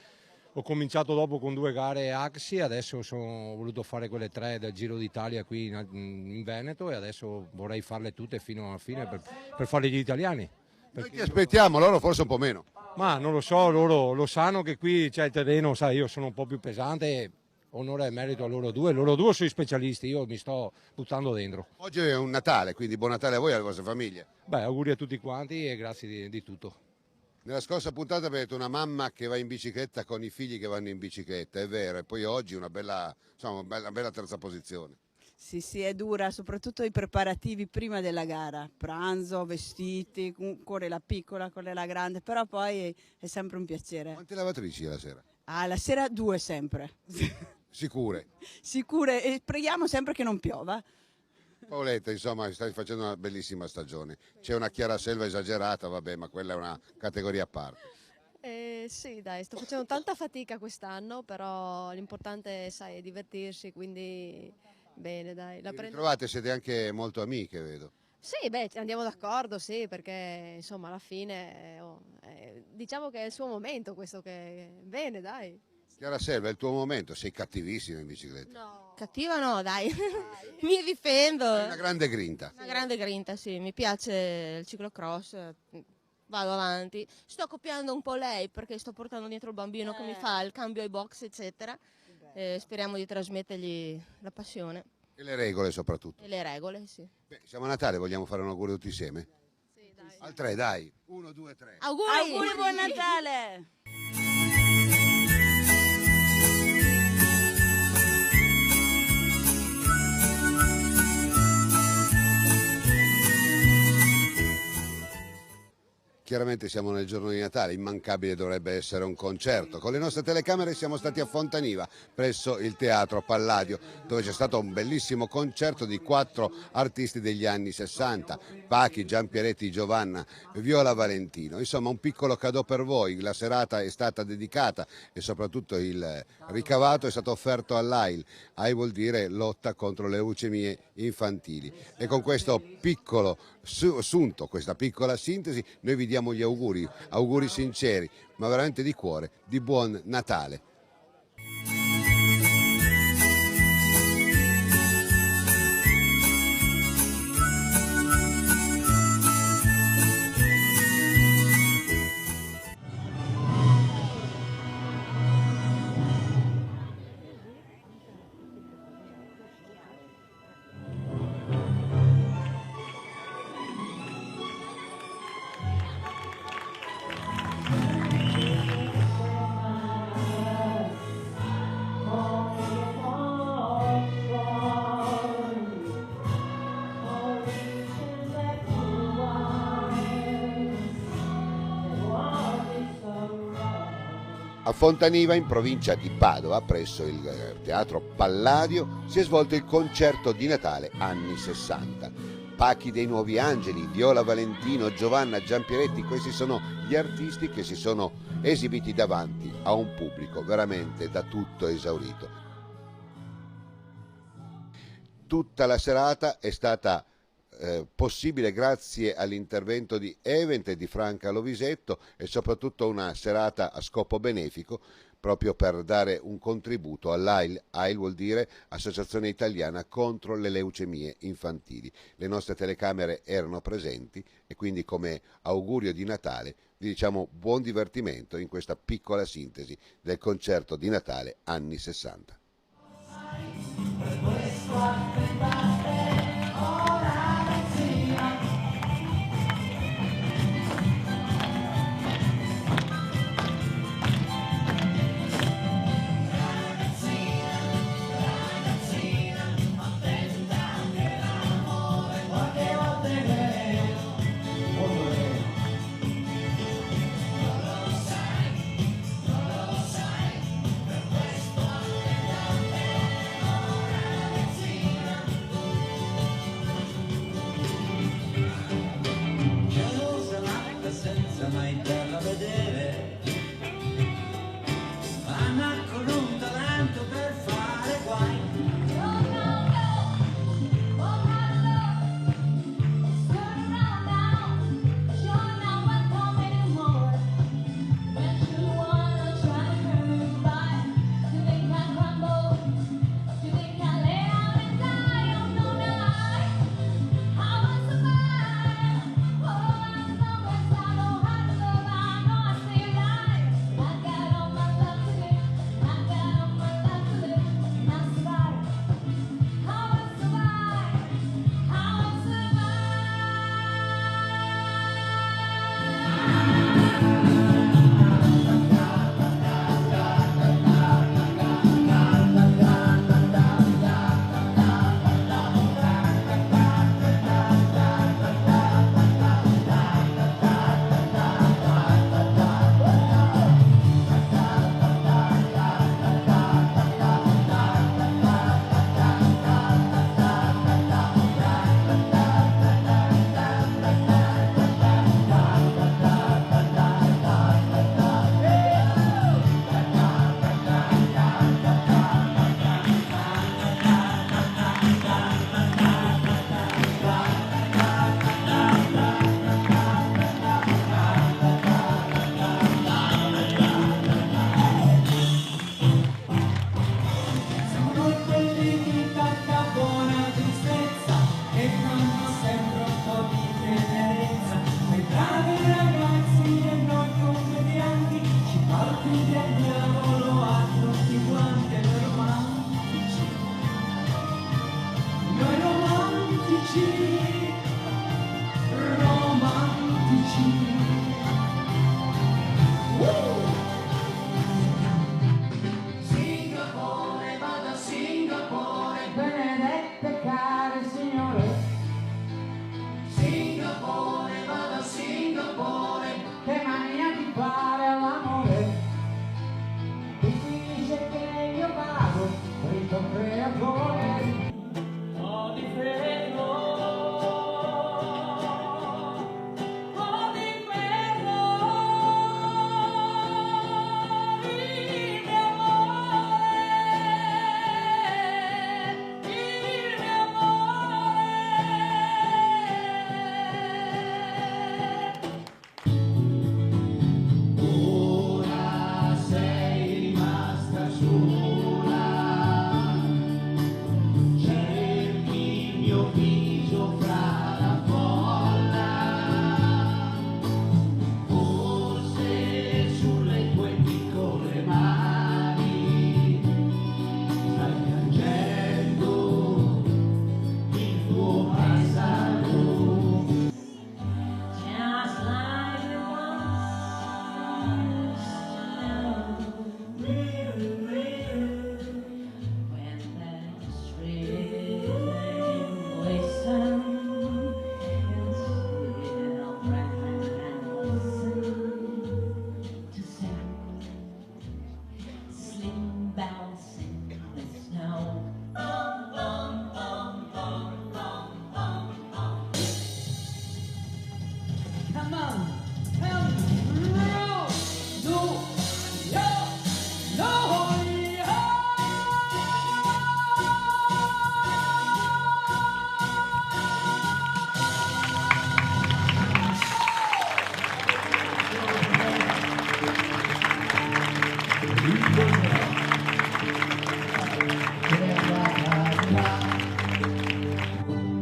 ho cominciato dopo con 2 gare Axi, adesso ho voluto fare quelle 3 del Giro d'Italia qui in Veneto e adesso vorrei farle tutte fino alla fine per fare gli italiani. Noi ti aspettiamo, loro forse un po' meno. Ma non lo so, loro lo sanno che qui c'è il terreno, sai, io sono un po' più pesante, onore e merito a loro due sono i specialisti, io mi sto buttando dentro. Oggi è un Natale, quindi buon Natale a voi e alle vostre famiglie. Beh, auguri a tutti quanti e grazie di tutto. Nella scorsa puntata avete detto una mamma che va in bicicletta con i figli che vanno in bicicletta, è vero, e poi oggi una bella terza posizione. Sì, è dura, soprattutto i preparativi prima della gara, pranzo, vestiti, corre la piccola, corre la grande, però poi è sempre un piacere. Quante lavatrici la sera? La sera 2 sempre. Sicure? Sicure, e preghiamo sempre che non piova. Paoletta, insomma, stai facendo una bellissima stagione. C'è una Chiara Selva esagerata, vabbè, ma quella è una categoria a parte. Sì, dai, sto facendo tanta fatica quest'anno, però l'importante, sai, è divertirsi, quindi bene, dai. Vi ritrovate, siete anche molto amiche, vedo. Sì, beh, andiamo d'accordo, sì, perché insomma alla fine diciamo che è il suo momento questo che... Bene, dai. Chiara Selva, è il tuo momento, sei cattivissima in bicicletta. No. Cattiva no, dai, mi difendo. Hai una grande grinta. Una grande grinta, sì, mi piace il ciclocross, vado avanti. Sto copiando un po' lei perché sto portando dietro il bambino che mi fa il cambio ai box, eccetera. Speriamo di trasmettergli la passione. E le regole soprattutto. E le regole, sì. Beh, siamo a Natale, vogliamo fare un augurio tutti insieme? Sì, dai. Al 3, dai. 1, 2, 3. Auguri! Auguri, buon Natale! Chiaramente siamo nel giorno di Natale, immancabile dovrebbe essere un concerto. Con le nostre telecamere siamo stati a Fontaniva, presso il Teatro Palladio, dove c'è stato un bellissimo concerto di 4 artisti degli anni 60, Pachi, Giampieretti, Giovanna, Viola Valentino. Insomma, un piccolo cadeau per voi. La serata è stata dedicata e soprattutto il ricavato è stato offerto all'AIL. AIL vuol dire lotta contro le leucemie infantili. E con questo piccolo assunto, questa piccola sintesi, noi vi diamo gli auguri sinceri, ma veramente di cuore, di buon Natale. A Fontaniva, in provincia di Padova, presso il Teatro Palladio, si è svolto il concerto di Natale anni 60. Pachi dei Nuovi Angeli, Viola Valentino, Giovanna, Giampieretti, questi sono gli artisti che si sono esibiti davanti a un pubblico veramente da tutto esaurito. Tutta la serata è stata possibile grazie all'intervento di Event e di Franca Lovisetto, e soprattutto una serata a scopo benefico proprio per dare un contributo all'AIL. AIL vuol dire Associazione Italiana contro le leucemie infantili. Le nostre telecamere erano presenti e quindi, come augurio di Natale, vi diciamo buon divertimento in questa piccola sintesi del concerto di Natale anni 60.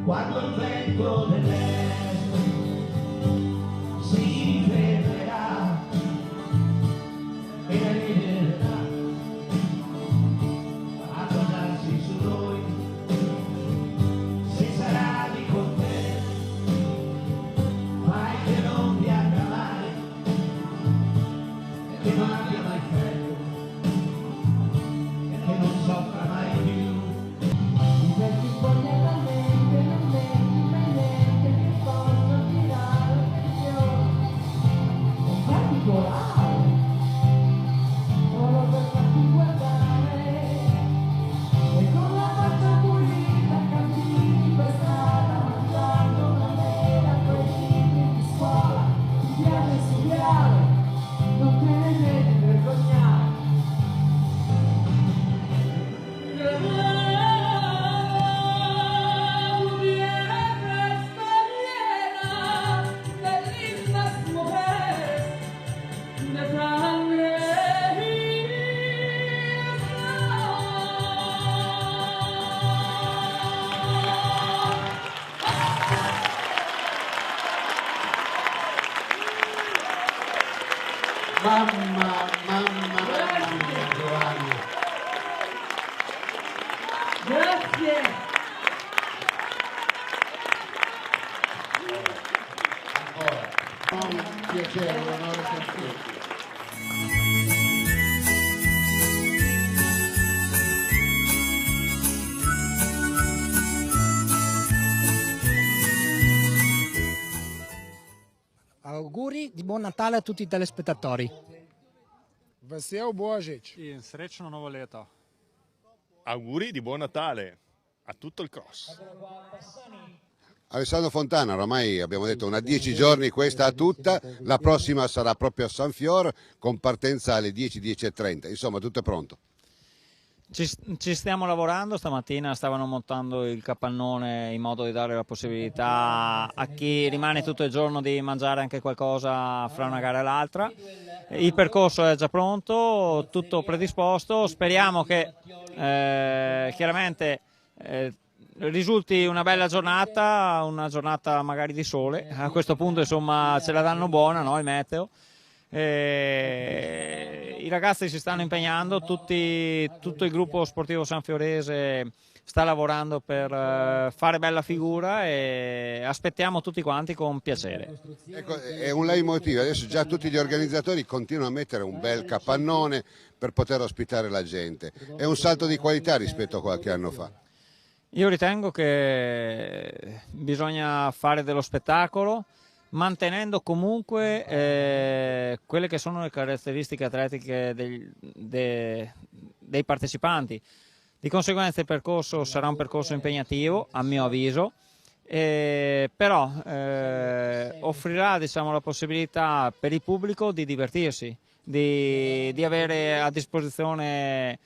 Quando il vento dell'est si fermerà e arriverà a tornarsi su noi, senza navi con te, mai che non pianga mai, che non abbia mai freddo, che non soffra mai più. I vecchi fogli dalla mente non vedi mai niente che possa tirare l'attenzione. Un particolare, solo per farti guardare, e con la faccia pulita cammini per strada mangiando una mela coi libri di scuola. Ti piace studiare, non te ne devi vergognare. Mamma mia, Giovanni. Grazie. Ancora. Un piacere, un onore per tutti. Auguri di buon Natale a tutti i telespettatori. Vesel Božić in srečno novo leto. Auguri di buon Natale a tutto il cross. Alessandro Fontana, oramai abbiamo detto una 10 giorni questa tutta, la prossima sarà proprio a San Fior con partenza alle 10, 10:30, insomma tutto è pronto. Ci stiamo lavorando, stamattina stavano montando il capannone in modo di dare la possibilità a chi rimane tutto il giorno di mangiare anche qualcosa fra una gara e l'altra. Il percorso è già pronto, tutto predisposto, speriamo che chiaramente risulti una bella giornata, una giornata magari di sole, a questo punto insomma ce la danno buona, no, il meteo. I ragazzi si stanno impegnando, tutto il gruppo sportivo sanfiorese sta lavorando per fare bella figura e aspettiamo tutti quanti con piacere. Ecco, è un leitmotiv, adesso già tutti gli organizzatori continuano a mettere un bel capannone per poter ospitare la gente, è un salto di qualità rispetto a qualche anno fa. Io ritengo che bisogna fare dello spettacolo, mantenendo comunque quelle che sono le caratteristiche atletiche dei partecipanti. Di conseguenza il percorso sarà un percorso impegnativo, a mio avviso, però offrirà, diciamo, la possibilità per il pubblico di divertirsi, di avere a disposizione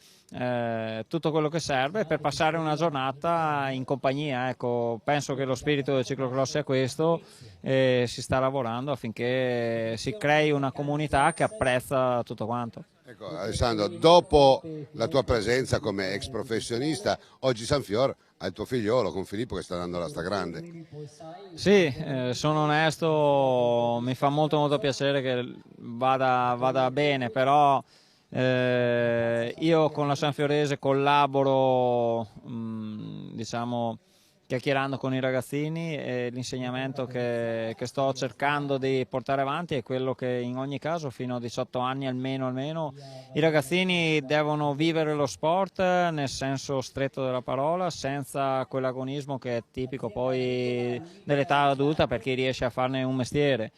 tutto quello che serve per passare una giornata in compagnia. Ecco, penso che lo spirito del ciclocross sia questo, si sta lavorando affinché si crei una comunità che apprezza tutto quanto. Ecco, Alessandro, dopo la tua presenza come ex professionista, oggi San Fior ha il tuo figliolo con Filippo che sta dando la stragrande. Sì, sono onesto, mi fa molto piacere che vada bene, però io con la Sanfiorese collaboro, diciamo, chiacchierando con i ragazzini, e l'insegnamento che sto cercando di portare avanti è quello che in ogni caso fino a 18 anni almeno i ragazzini devono vivere lo sport nel senso stretto della parola, senza quell'agonismo che è tipico poi dell'età adulta per chi riesce a farne un mestiere.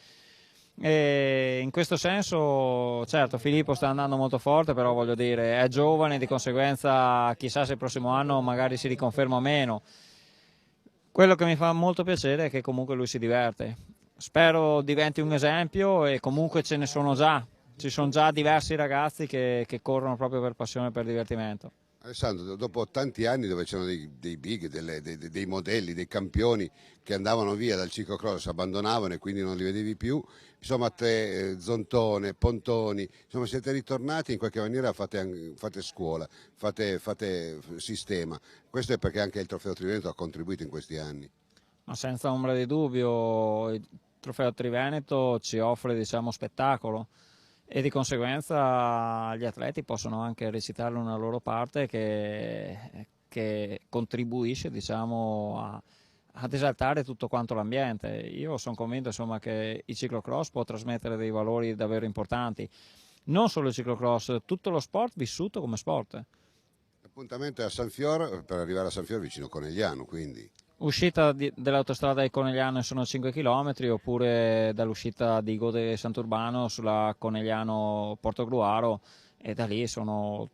E in questo senso, certo, Filippo sta andando molto forte, però voglio dire, è giovane, di conseguenza chissà se il prossimo anno magari si riconferma o meno. Quello che mi fa molto piacere è che comunque lui si diverte spero diventi un esempio, e comunque ci sono già diversi ragazzi che corrono proprio per passione e per divertimento. Alessandro, dopo tanti anni dove c'erano dei big, dei modelli, dei campioni che andavano via dal ciclocross, abbandonavano e quindi non li vedevi più, insomma te, Zontone, Pontoni, insomma siete ritornati in qualche maniera, fate scuola, fate sistema. Questo è perché anche il Trofeo Triveneto ha contribuito in questi anni. Ma senza ombra di dubbio il Trofeo Triveneto ci offre, diciamo, spettacolo, e di conseguenza gli atleti possono anche recitare una loro parte che contribuisce, diciamo, ad esaltare tutto quanto l'ambiente. Io sono convinto, insomma, che il ciclocross può trasmettere dei valori davvero importanti, non solo il ciclocross, tutto lo sport vissuto come sport. L'appuntamento è a San Fior, per arrivare a San Fior vicino Conegliano, quindi... Uscita dell'autostrada di Conegliano sono 5 km, oppure dall'uscita di Gode Sant'Urbano sulla Conegliano Portogruaro, e da lì sono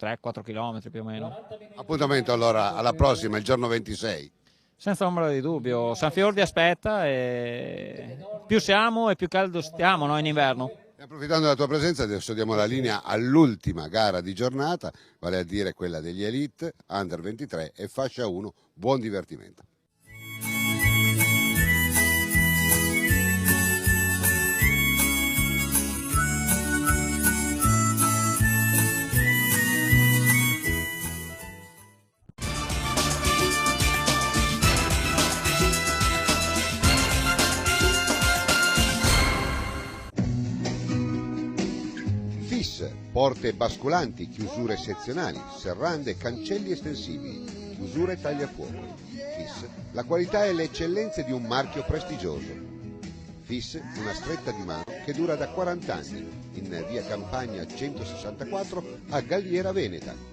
3-4 km più o meno. Appuntamento allora alla prossima, il giorno 26. Senza ombra di dubbio, San Fior vi aspetta, e più siamo e più caldo stiamo, no, in inverno. Approfittando della tua presenza, adesso diamo la linea all'ultima gara di giornata, vale a dire quella degli Elite, Under 23 e fascia 1. Buon divertimento. Porte basculanti, chiusure sezionali, serrande, cancelli estensibili, chiusure tagliafuoco. FIS, la qualità e le eccellenze di un marchio prestigioso. FIS, una stretta di mano che dura da 40 anni, in via Campagna 164 a Galliera Veneta.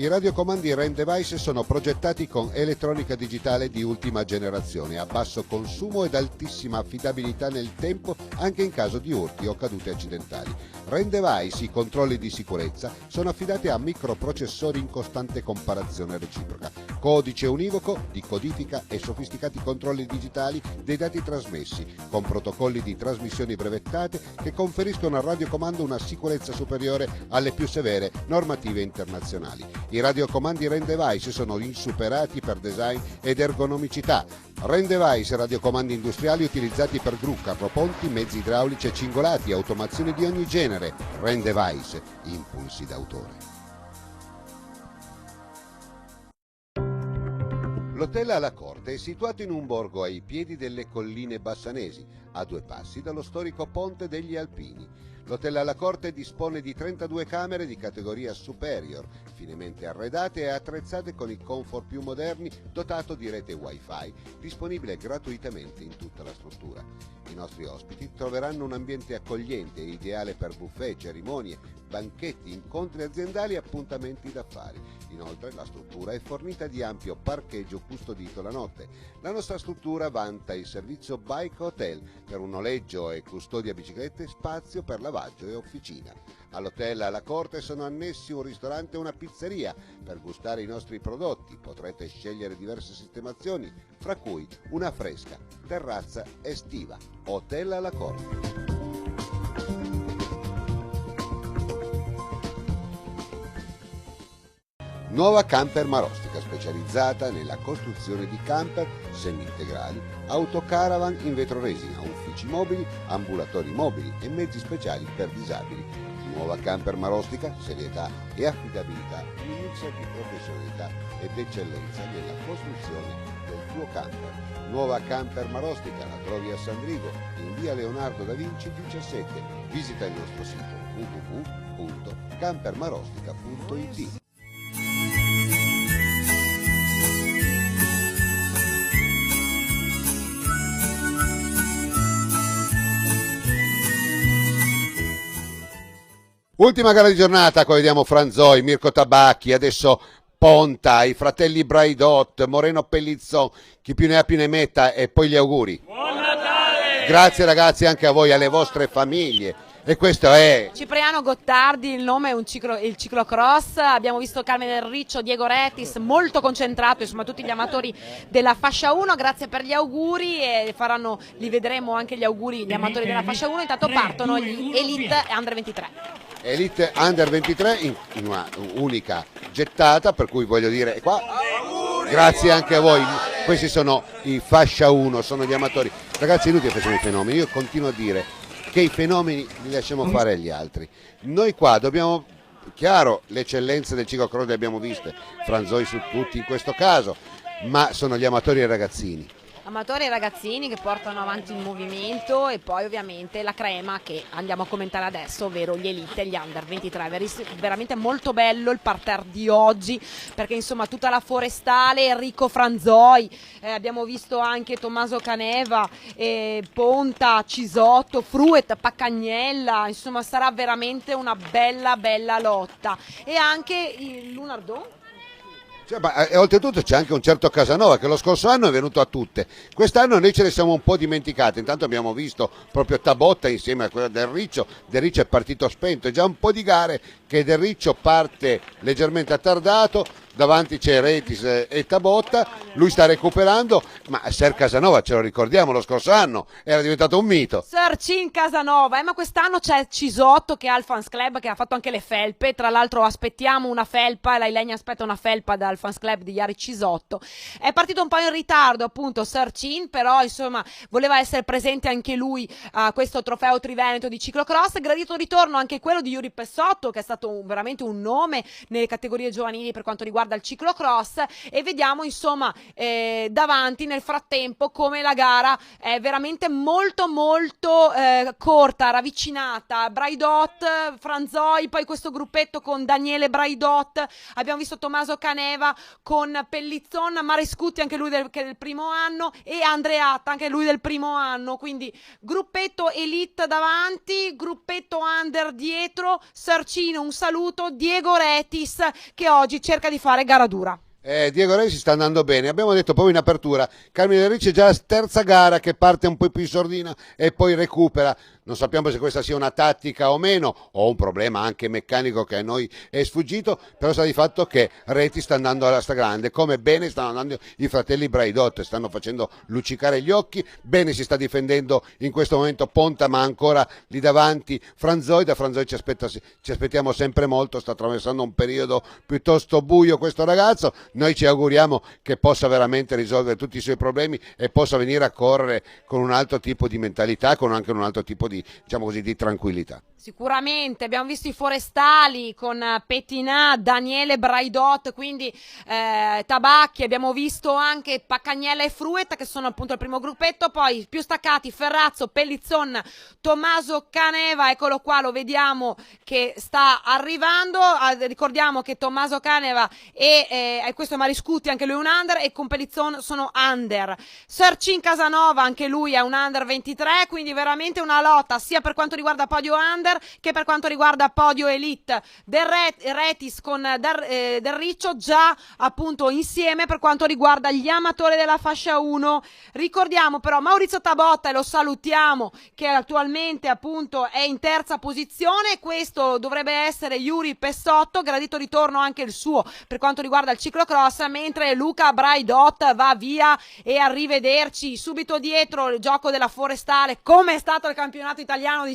I radiocomandi Ren Device sono progettati con elettronica digitale di ultima generazione, a basso consumo ed altissima affidabilità nel tempo anche in caso di urti o cadute accidentali. Ren Device, i controlli di sicurezza, sono affidati a microprocessori in costante comparazione reciproca, codice univoco di codifica e sofisticati controlli digitali dei dati trasmessi, con protocolli di trasmissioni brevettate che conferiscono al radiocomando una sicurezza superiore alle più severe normative internazionali. I radiocomandi Ren Device sono insuperati per design ed ergonomicità. Ren Device, radiocomandi industriali utilizzati per gru, carroponti, mezzi idraulici e cingolati, automazioni di ogni genere. Ren Device, impulsi d'autore. L'hotel alla Corte è situato in un borgo ai piedi delle colline bassanesi, a 2 passi dallo storico Ponte degli Alpini. L'hotel alla Corte dispone di 32 camere di categoria superior, finemente arredate e attrezzate con i comfort più moderni, dotato di rete Wi-Fi, disponibile gratuitamente in tutta la struttura. I nostri ospiti troveranno un ambiente accogliente e ideale per buffet, cerimonie, banchetti, incontri aziendali e appuntamenti d'affari. Inoltre la struttura è fornita di ampio parcheggio custodito la notte. La nostra struttura vanta il servizio Bike Hotel per un noleggio e custodia biciclette, spazio per lavaggio e officina. All'hotel alla Corte sono annessi un ristorante e una pizzeria. Per gustare i nostri prodotti potrete scegliere diverse sistemazioni, fra cui una fresca terrazza estiva. Hotel alla Corte. Nuova Camper Marostica, specializzata nella costruzione di camper semi-integrali, autocaravan in vetroresina, uffici mobili, ambulatori mobili e mezzi speciali per disabili. Nuova Camper Marostica, serietà e affidabilità, un mix di professionalità ed eccellenza nella costruzione del tuo camper. Nuova Camper Marostica la trovi a San Drigo, in via Leonardo da Vinci 17. Visita il nostro sito www.campermarostica.it. Ultima gara di giornata, qua vediamo Franzoi, Mirko Tabacchi, adesso Ponta, i fratelli Braidot, Moreno Pellizzon, chi più ne ha più ne metta, e poi gli auguri. Buon Natale! Grazie ragazzi, anche a voi, alle vostre famiglie. E questo è... Cipriano Gottardi, il nome è il ciclocross. Abbiamo visto Carmine Del Riccio, Diego Retis, molto concentrato, insomma tutti gli amatori della fascia 1. Grazie per gli auguri e li vedremo anche gli auguri gli amatori della fascia 1. Intanto partono gli Elite Under 23. Elite Under 23 in una unica gettata, per cui voglio dire qua grazie anche a voi. Questi sono i fascia 1, sono gli amatori. Ragazzi, inutile facciamo i fenomeni, io continuo a dire che i fenomeni li lasciamo fare agli altri. Noi qua dobbiamo, chiaro, le eccellenze del ciclocross le abbiamo viste, Franzoi su tutti in questo caso, ma sono gli amatori e i ragazzini. Amatori e ragazzini che portano avanti il movimento e poi ovviamente la crema che andiamo a commentare adesso, ovvero gli Elite e gli Under 23. Veramente molto bello il parterre di oggi perché insomma tutta la forestale, Enrico Franzoi, abbiamo visto anche Tommaso Caneva, Ponta, Cisotto, Fruet, Paccagnella, insomma sarà veramente una bella lotta. E anche il Lunardon. E oltretutto c'è anche un certo Casanova che lo scorso anno è venuto a tutte, quest'anno noi ce ne siamo un po' dimenticati. Intanto abbiamo visto proprio Tabotta insieme a quella Del Riccio è partito spento, è già un po' di gare che Del Riccio parte leggermente attardato, davanti c'è Retis e Tabotta, lui sta recuperando, ma Ser Casanova ce lo ricordiamo lo scorso anno, era diventato un mito. Sercin Casanova, ma quest'anno c'è Cisotto che ha il Fans Club che ha fatto anche le felpe, tra l'altro aspettiamo una felpa, la Ilenia aspetta una felpa dal Fans Club di Iari Cisotto. È partito un po' in ritardo appunto Sercin, però insomma voleva essere presente anche lui a questo trofeo Triveneto di ciclocross. Gradito ritorno anche quello di Yuri Pessotto che è stato veramente un nome nelle categorie giovanili per quanto riguarda il ciclocross, e vediamo insomma davanti nel frattempo come la gara è veramente molto corta, ravvicinata. Braidot, Franzoi, poi questo gruppetto con Daniele Braidot, abbiamo visto Tommaso Caneva con Pellizzon, Marescuti anche lui del primo anno e Andreatta anche lui del primo anno, quindi gruppetto Elite davanti, gruppetto Under dietro. Sercino, un saluto. Diego Retis che oggi cerca di fare gara dura. Diego Retis sta andando bene, abbiamo detto proprio in apertura, Carmine Del Riccio è già la terza gara che parte un po' più in sordina e poi recupera. Non sappiamo se questa sia una tattica o meno, o un problema anche meccanico che a noi è sfuggito, però sta di fatto che Retis sta andando alla stragrande, come bene stanno andando i fratelli Braidot, stanno facendo luccicare gli occhi, bene si sta difendendo in questo momento Ponta, ma ancora lì davanti Franzoi. Da Franzoi ci aspettiamo sempre molto, sta attraversando un periodo piuttosto buio questo ragazzo, noi ci auguriamo che possa veramente risolvere tutti i suoi problemi e possa venire a correre con un altro tipo di mentalità, con anche un altro tipo di, diciamo così, di tranquillità. Sicuramente abbiamo visto i forestali con Pettinà, Daniele Braidot, quindi Tabacchi, abbiamo visto anche Paccagnella e Fruet che sono appunto il primo gruppetto, poi più staccati Ferrazzo, Pellizzon, Tommaso Caneva, eccolo qua, lo vediamo che sta arrivando. Ricordiamo che Tommaso Caneva e questo è Mariscuti, anche lui un under, e con Pellizzon sono under. Sercin Casanova, anche lui è un under 23, quindi veramente una lotta sia per quanto riguarda podio under che per quanto riguarda podio elite. Retis con Del Riccio già appunto insieme per quanto riguarda gli amatori della fascia 1. Ricordiamo però Maurizio Tabotta, e lo salutiamo, che attualmente appunto è in terza posizione. Questo dovrebbe essere Yuri Pessotto, gradito ritorno anche il suo per quanto riguarda il ciclocross, mentre Luca Braidot va via e arrivederci. Subito dietro il gioco della forestale, come è stato il campionato italiano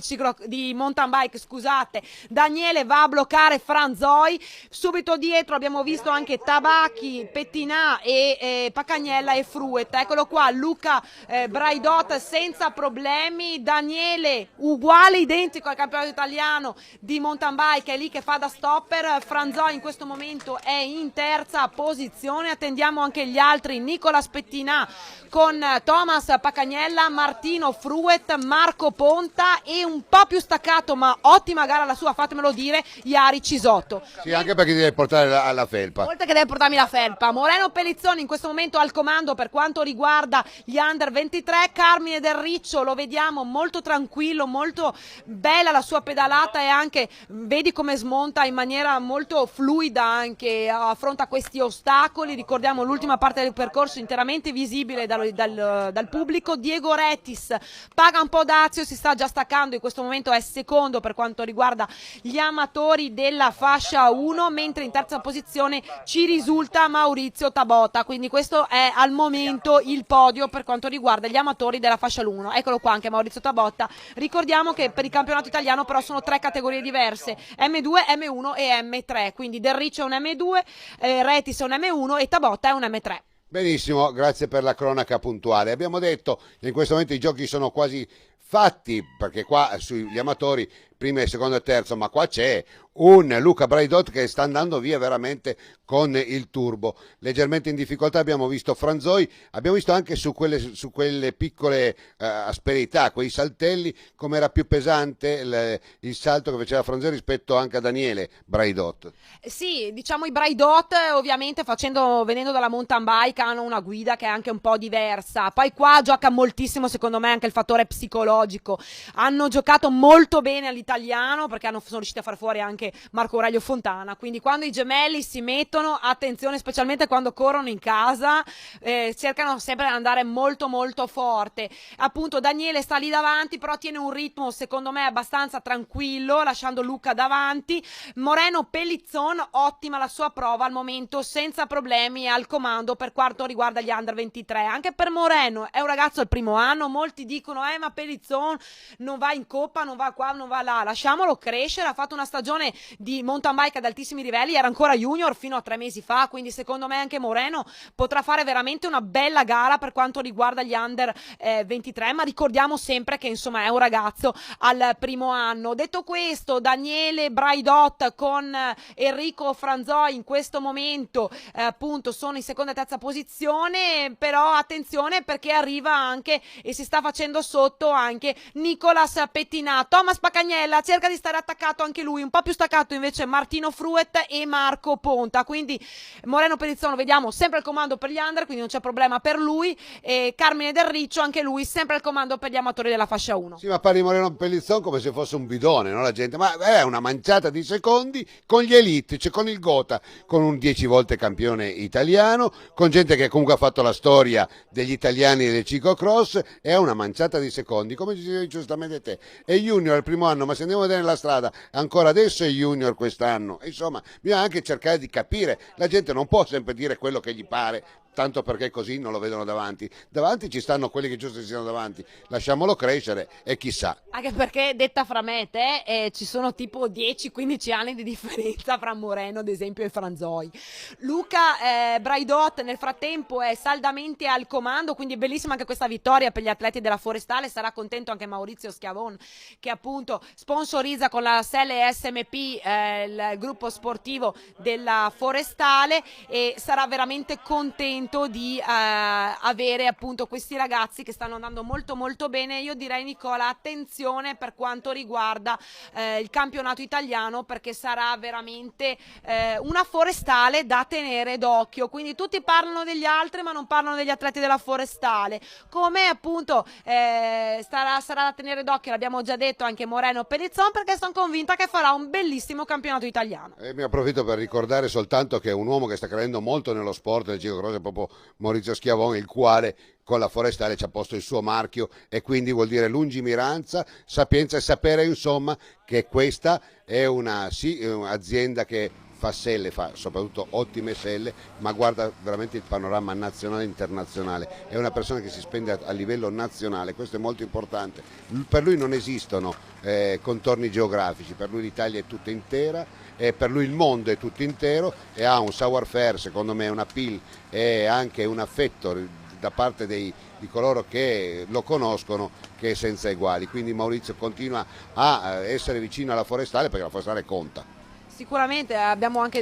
di mountain bike, scusate, Daniele va a bloccare Franzoi. Subito dietro abbiamo visto anche Tabacchi, Pettinà e Paccagnella e Fruet. Eccolo qua, Luca Braidot senza problemi, Daniele uguale, identico al campionato italiano di mountain bike, è lì che fa da stopper. Franzoi in questo momento è in terza posizione, attendiamo anche gli altri, Nicolas Pettinà con Thomas Paccagnella, Martino Fruet, Marco Ponta e un po' più staccato ma ottima gara la sua, fatemelo dire, Iari Cisotto. Sì, anche perché ti deve portare alla felpa. Oltre che deve portarmi la felpa. Moreno Pellizzoni in questo momento al comando per quanto riguarda gli under 23. Carmine Del Riccio lo vediamo molto tranquillo, molto bella la sua pedalata e anche vedi come smonta in maniera molto fluida, anche affronta questi ostacoli. Ricordiamo l'ultima parte del percorso interamente visibile dal pubblico. Diego Retis paga un po' dazio, si sta già staccando, in questo momento è secondo secondo per quanto riguarda gli amatori della fascia 1, mentre in terza posizione ci risulta Maurizio Tabota, quindi questo è al momento il podio per quanto riguarda gli amatori della fascia 1. Eccolo qua anche Maurizio Tabota. Ricordiamo che per il campionato italiano però sono 3 categorie diverse, M2, M1 e M3, quindi Del Riccio è un M2, Retis è un M1 e Tabota è un M3. Benissimo, grazie per la cronaca puntuale. Abbiamo detto che in questo momento i giochi sono quasi fatti, perché qua sugli amatori primo e secondo e terzo, ma qua c'è un Luca Braidot che sta andando via veramente con il turbo. Leggermente in difficoltà abbiamo visto Franzoi, abbiamo visto anche su quelle piccole asperità, quei saltelli, come era più pesante il salto che faceva Franzoi rispetto anche a Daniele Braidot. Sì, diciamo i Braidot ovviamente venendo dalla mountain bike hanno una guida che è anche un po' diversa, poi qua gioca moltissimo secondo me anche il fattore psicologico, hanno giocato molto bene all'italiano perché sono riusciti a far fuori anche Marco Aurelio Fontana, quindi quando i gemelli si mettono, attenzione specialmente quando corrono in casa, cercano sempre di andare molto molto forte. Appunto Daniele sta lì davanti, però tiene un ritmo secondo me abbastanza tranquillo, lasciando Luca davanti. Moreno Pellizzon, ottima la sua prova al momento, senza problemi al comando per quanto riguarda gli under 23. Anche per Moreno è un ragazzo al primo anno, molti dicono ma Pellizzon non va in coppa, non va qua, non va là, lasciamolo crescere, ha fatto una stagione di mountain bike ad altissimi livelli, era ancora junior fino a 3 mesi fa, quindi secondo me anche Moreno potrà fare veramente una bella gara per quanto riguarda gli under 23, ma ricordiamo sempre che insomma è un ragazzo al primo anno. Detto questo, Daniele Braidot con Enrico Franzoi in questo momento appunto sono in seconda e terza posizione, però attenzione perché arriva anche e si sta facendo sotto anche Nicolas Pettinà. Thomas Pacagnella cerca di stare attaccato anche lui, un po' più staccato invece Martino Fruet e Marco Ponta, quindi Moreno Pellizzone vediamo sempre al comando per gli under, quindi non c'è problema per lui, e Carmine Del Riccio anche lui sempre al comando per gli amatori della fascia 1. Sì, ma parli di Moreno Pellizzone come se fosse un bidone, no? La gente, ma è una manciata di secondi con gli elite, cioè con il Gotha, con un 10 volte campione italiano, con gente che comunque ha fatto la storia degli italiani del ciclocross, è una manciata di secondi, come dicevi giustamente te. È junior il primo anno, ma se andiamo a vedere la strada, ancora adesso è junior quest'anno. Insomma, bisogna anche cercare di capire, la gente non può sempre dire quello che gli pare, tanto perché così non lo vedono davanti. Davanti ci stanno quelli che giusto si siano davanti, lasciamolo crescere e chissà. Anche perché detta fra me e te ci sono tipo 10-15 anni di differenza fra Moreno ad esempio e Franzoi. Luca Braidot nel frattempo è saldamente al comando, quindi è bellissima anche questa vittoria per gli atleti della Forestale. Sarà contento anche Maurizio Schiavon che appunto sponsorizza con la Selle SMP il gruppo sportivo della Forestale, e sarà veramente contento di avere appunto questi ragazzi che stanno andando molto molto bene. Io direi, Nicola, attenzione per quanto riguarda il campionato italiano, perché sarà veramente una Forestale da tenere d'occhio, quindi tutti parlano degli altri ma non parlano degli atleti della Forestale, come appunto sarà da tenere d'occhio, l'abbiamo già detto, anche Moreno Pellizzon, perché sono convinta che farà un bellissimo campionato italiano. E mi approfitto per ricordare soltanto che un uomo che sta credendo molto nello sport del ciclocross è proprio Maurizio Schiavon, il quale con la Forestale ci ha posto il suo marchio, e quindi vuol dire lungimiranza, sapienza e sapere insomma che questa è un'azienda che fa selle, fa soprattutto ottime selle, ma guarda veramente il panorama nazionale e internazionale. È una persona che si spende a livello nazionale, questo è molto importante. Per lui non esistono contorni geografici, per lui l'Italia è tutta intera, e per lui il mondo è tutto intero, e ha un savoir-faire, secondo me, un appeal e anche un affetto da parte di coloro che lo conoscono che è senza eguali. Quindi Maurizio continua a essere vicino alla Forestale, perché la Forestale conta. Sicuramente abbiamo anche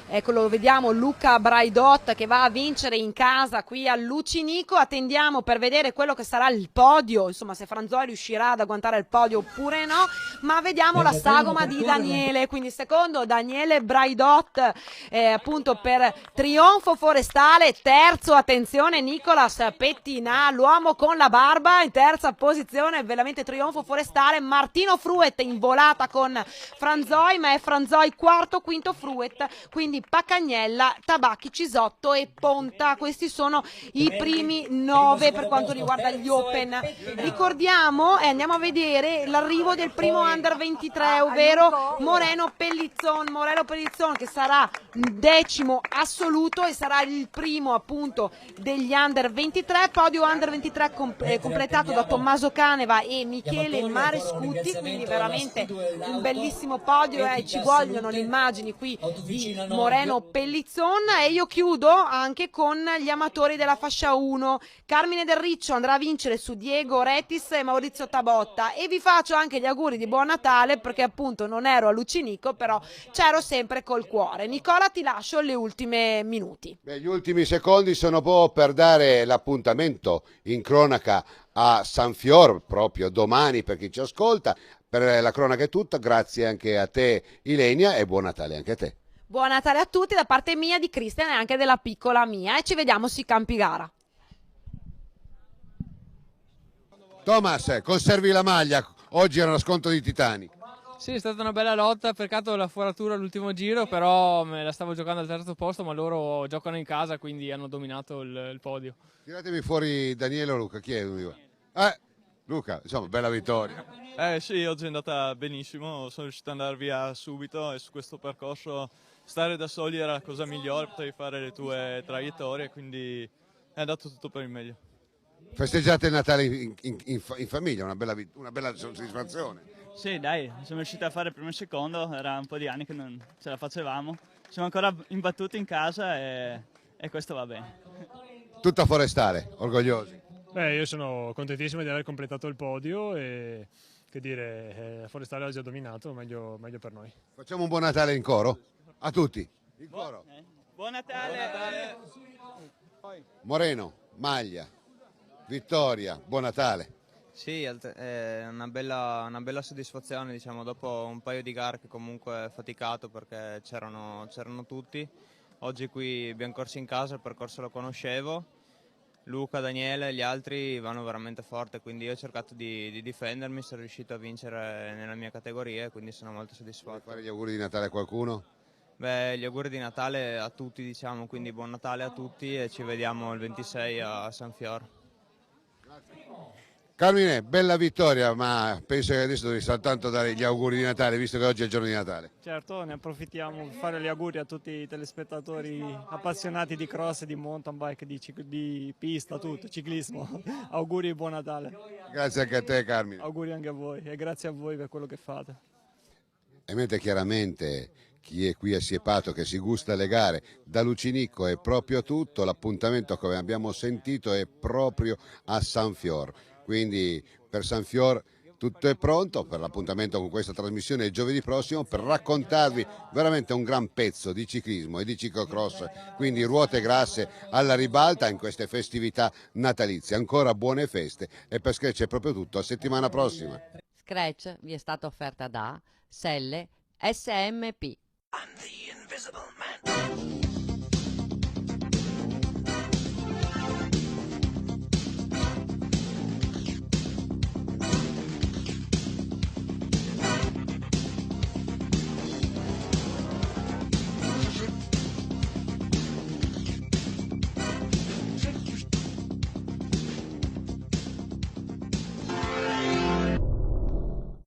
ecco, lo vediamo, Luca Braidot che va a vincere in casa qui a Lucinico. Attendiamo per vedere quello che sarà il podio, insomma se Franzoi riuscirà ad agguantare il podio oppure no, ma vediamo la sagoma di Daniele, quindi secondo Daniele Braidot appunto per trionfo Forestale, terzo attenzione Nicolas Pettinà, l'uomo con la barba in terza posizione, veramente trionfo Forestale. Martino Fruet in volata con Franzoi, ma è Franzoi poi quarto, quinto Fruet, quindi Pacagnella, Tabacchi, Cisotto e Ponta. Questi sono i primi 9 per quanto riguarda gli Open. Ricordiamo e andiamo a vedere l'arrivo del primo Under 23, ovvero Moreno Pellizzon, che sarà 10° assoluto e sarà il primo appunto degli Under 23, podio Under 23 completato da Tommaso Caneva e Michele Marescuti, quindi veramente un bellissimo podio e ci vogliono le immagini qui di Moreno Pellizzon. E io chiudo anche con gli amatori della fascia 1. Carmine Del Riccio andrà a vincere su Diego Retis e Maurizio Tabotta, e vi faccio anche gli auguri di buon Natale perché appunto non ero a Lucinico, però c'ero sempre col cuore. Nicola, ti lascio le ultime minuti. Gli ultimi secondi sono per dare l'appuntamento in cronaca a Sanfior proprio domani per chi ci ascolta. Per la cronaca è tutto, grazie anche a te Ilenia e buon Natale anche a te. Buon Natale a tutti da parte mia, di Cristian e anche della piccola mia, e ci vediamo sui campi gara. Thomas, conservi la maglia, oggi era uno scontro di titani. Sì, è stata una bella lotta, peccato la foratura all'ultimo giro, però me la stavo giocando al terzo posto, ma loro giocano in casa, quindi hanno dominato il podio. Tiratemi fuori Daniele o Luca, chi è? Luca, insomma, bella vittoria. Sì, oggi è andata benissimo, sono riuscito ad andare via subito e su questo percorso stare da soli era la cosa migliore, potevi fare le tue traiettorie, quindi è andato tutto per il meglio. Festeggiate il Natale in famiglia, una bella soddisfazione. Sì, dai, siamo riusciti a fare il primo e il secondo, era un po' di anni che non ce la facevamo. Siamo ancora imbattuti in casa e questo va bene. Tutta forestale, orgogliosi. Io sono contentissimo di aver completato il podio e che dire, Forestale oggi ha dominato, meglio per noi. Facciamo un buon Natale in coro? A tutti. In coro. Buon Natale! Moreno, maglia, vittoria, buon Natale. Sì, è una bella soddisfazione, diciamo, dopo un paio di gare che comunque è faticato perché c'erano tutti. Oggi qui abbiamo corso in casa, il percorso lo conoscevo. Luca, Daniele e gli altri vanno veramente forte, quindi io ho cercato di difendermi, sono riuscito a vincere nella mia categoria e quindi sono molto soddisfatto. Vuoi fare gli auguri di Natale a qualcuno? Beh, gli auguri di Natale a tutti, diciamo, quindi buon Natale a tutti e ci vediamo il 26 a Sanfior. Carmine, bella vittoria, ma penso che adesso devi soltanto dare gli auguri di Natale, visto che oggi è il giorno di Natale. Certo, ne approfittiamo per fare gli auguri a tutti i telespettatori appassionati di cross, di mountain bike, di pista, tutto, ciclismo. Auguri e buon Natale. Grazie anche a te, Carmine. Auguri anche a voi e grazie a voi per quello che fate. E mentre chiaramente chi è qui a Siepato che si gusta le gare, da Lucinico è proprio tutto, l'appuntamento come abbiamo sentito è proprio a Sanfior. Quindi per Sanfior tutto è pronto per l'appuntamento con questa trasmissione il giovedì prossimo per raccontarvi veramente un gran pezzo di ciclismo e di ciclocross, quindi ruote grasse alla ribalta in queste festività natalizie. Ancora buone feste e per Scratch è proprio tutto, a settimana prossima. Scratch vi è stata offerta da Selle SMP. I'm the Invisible Man.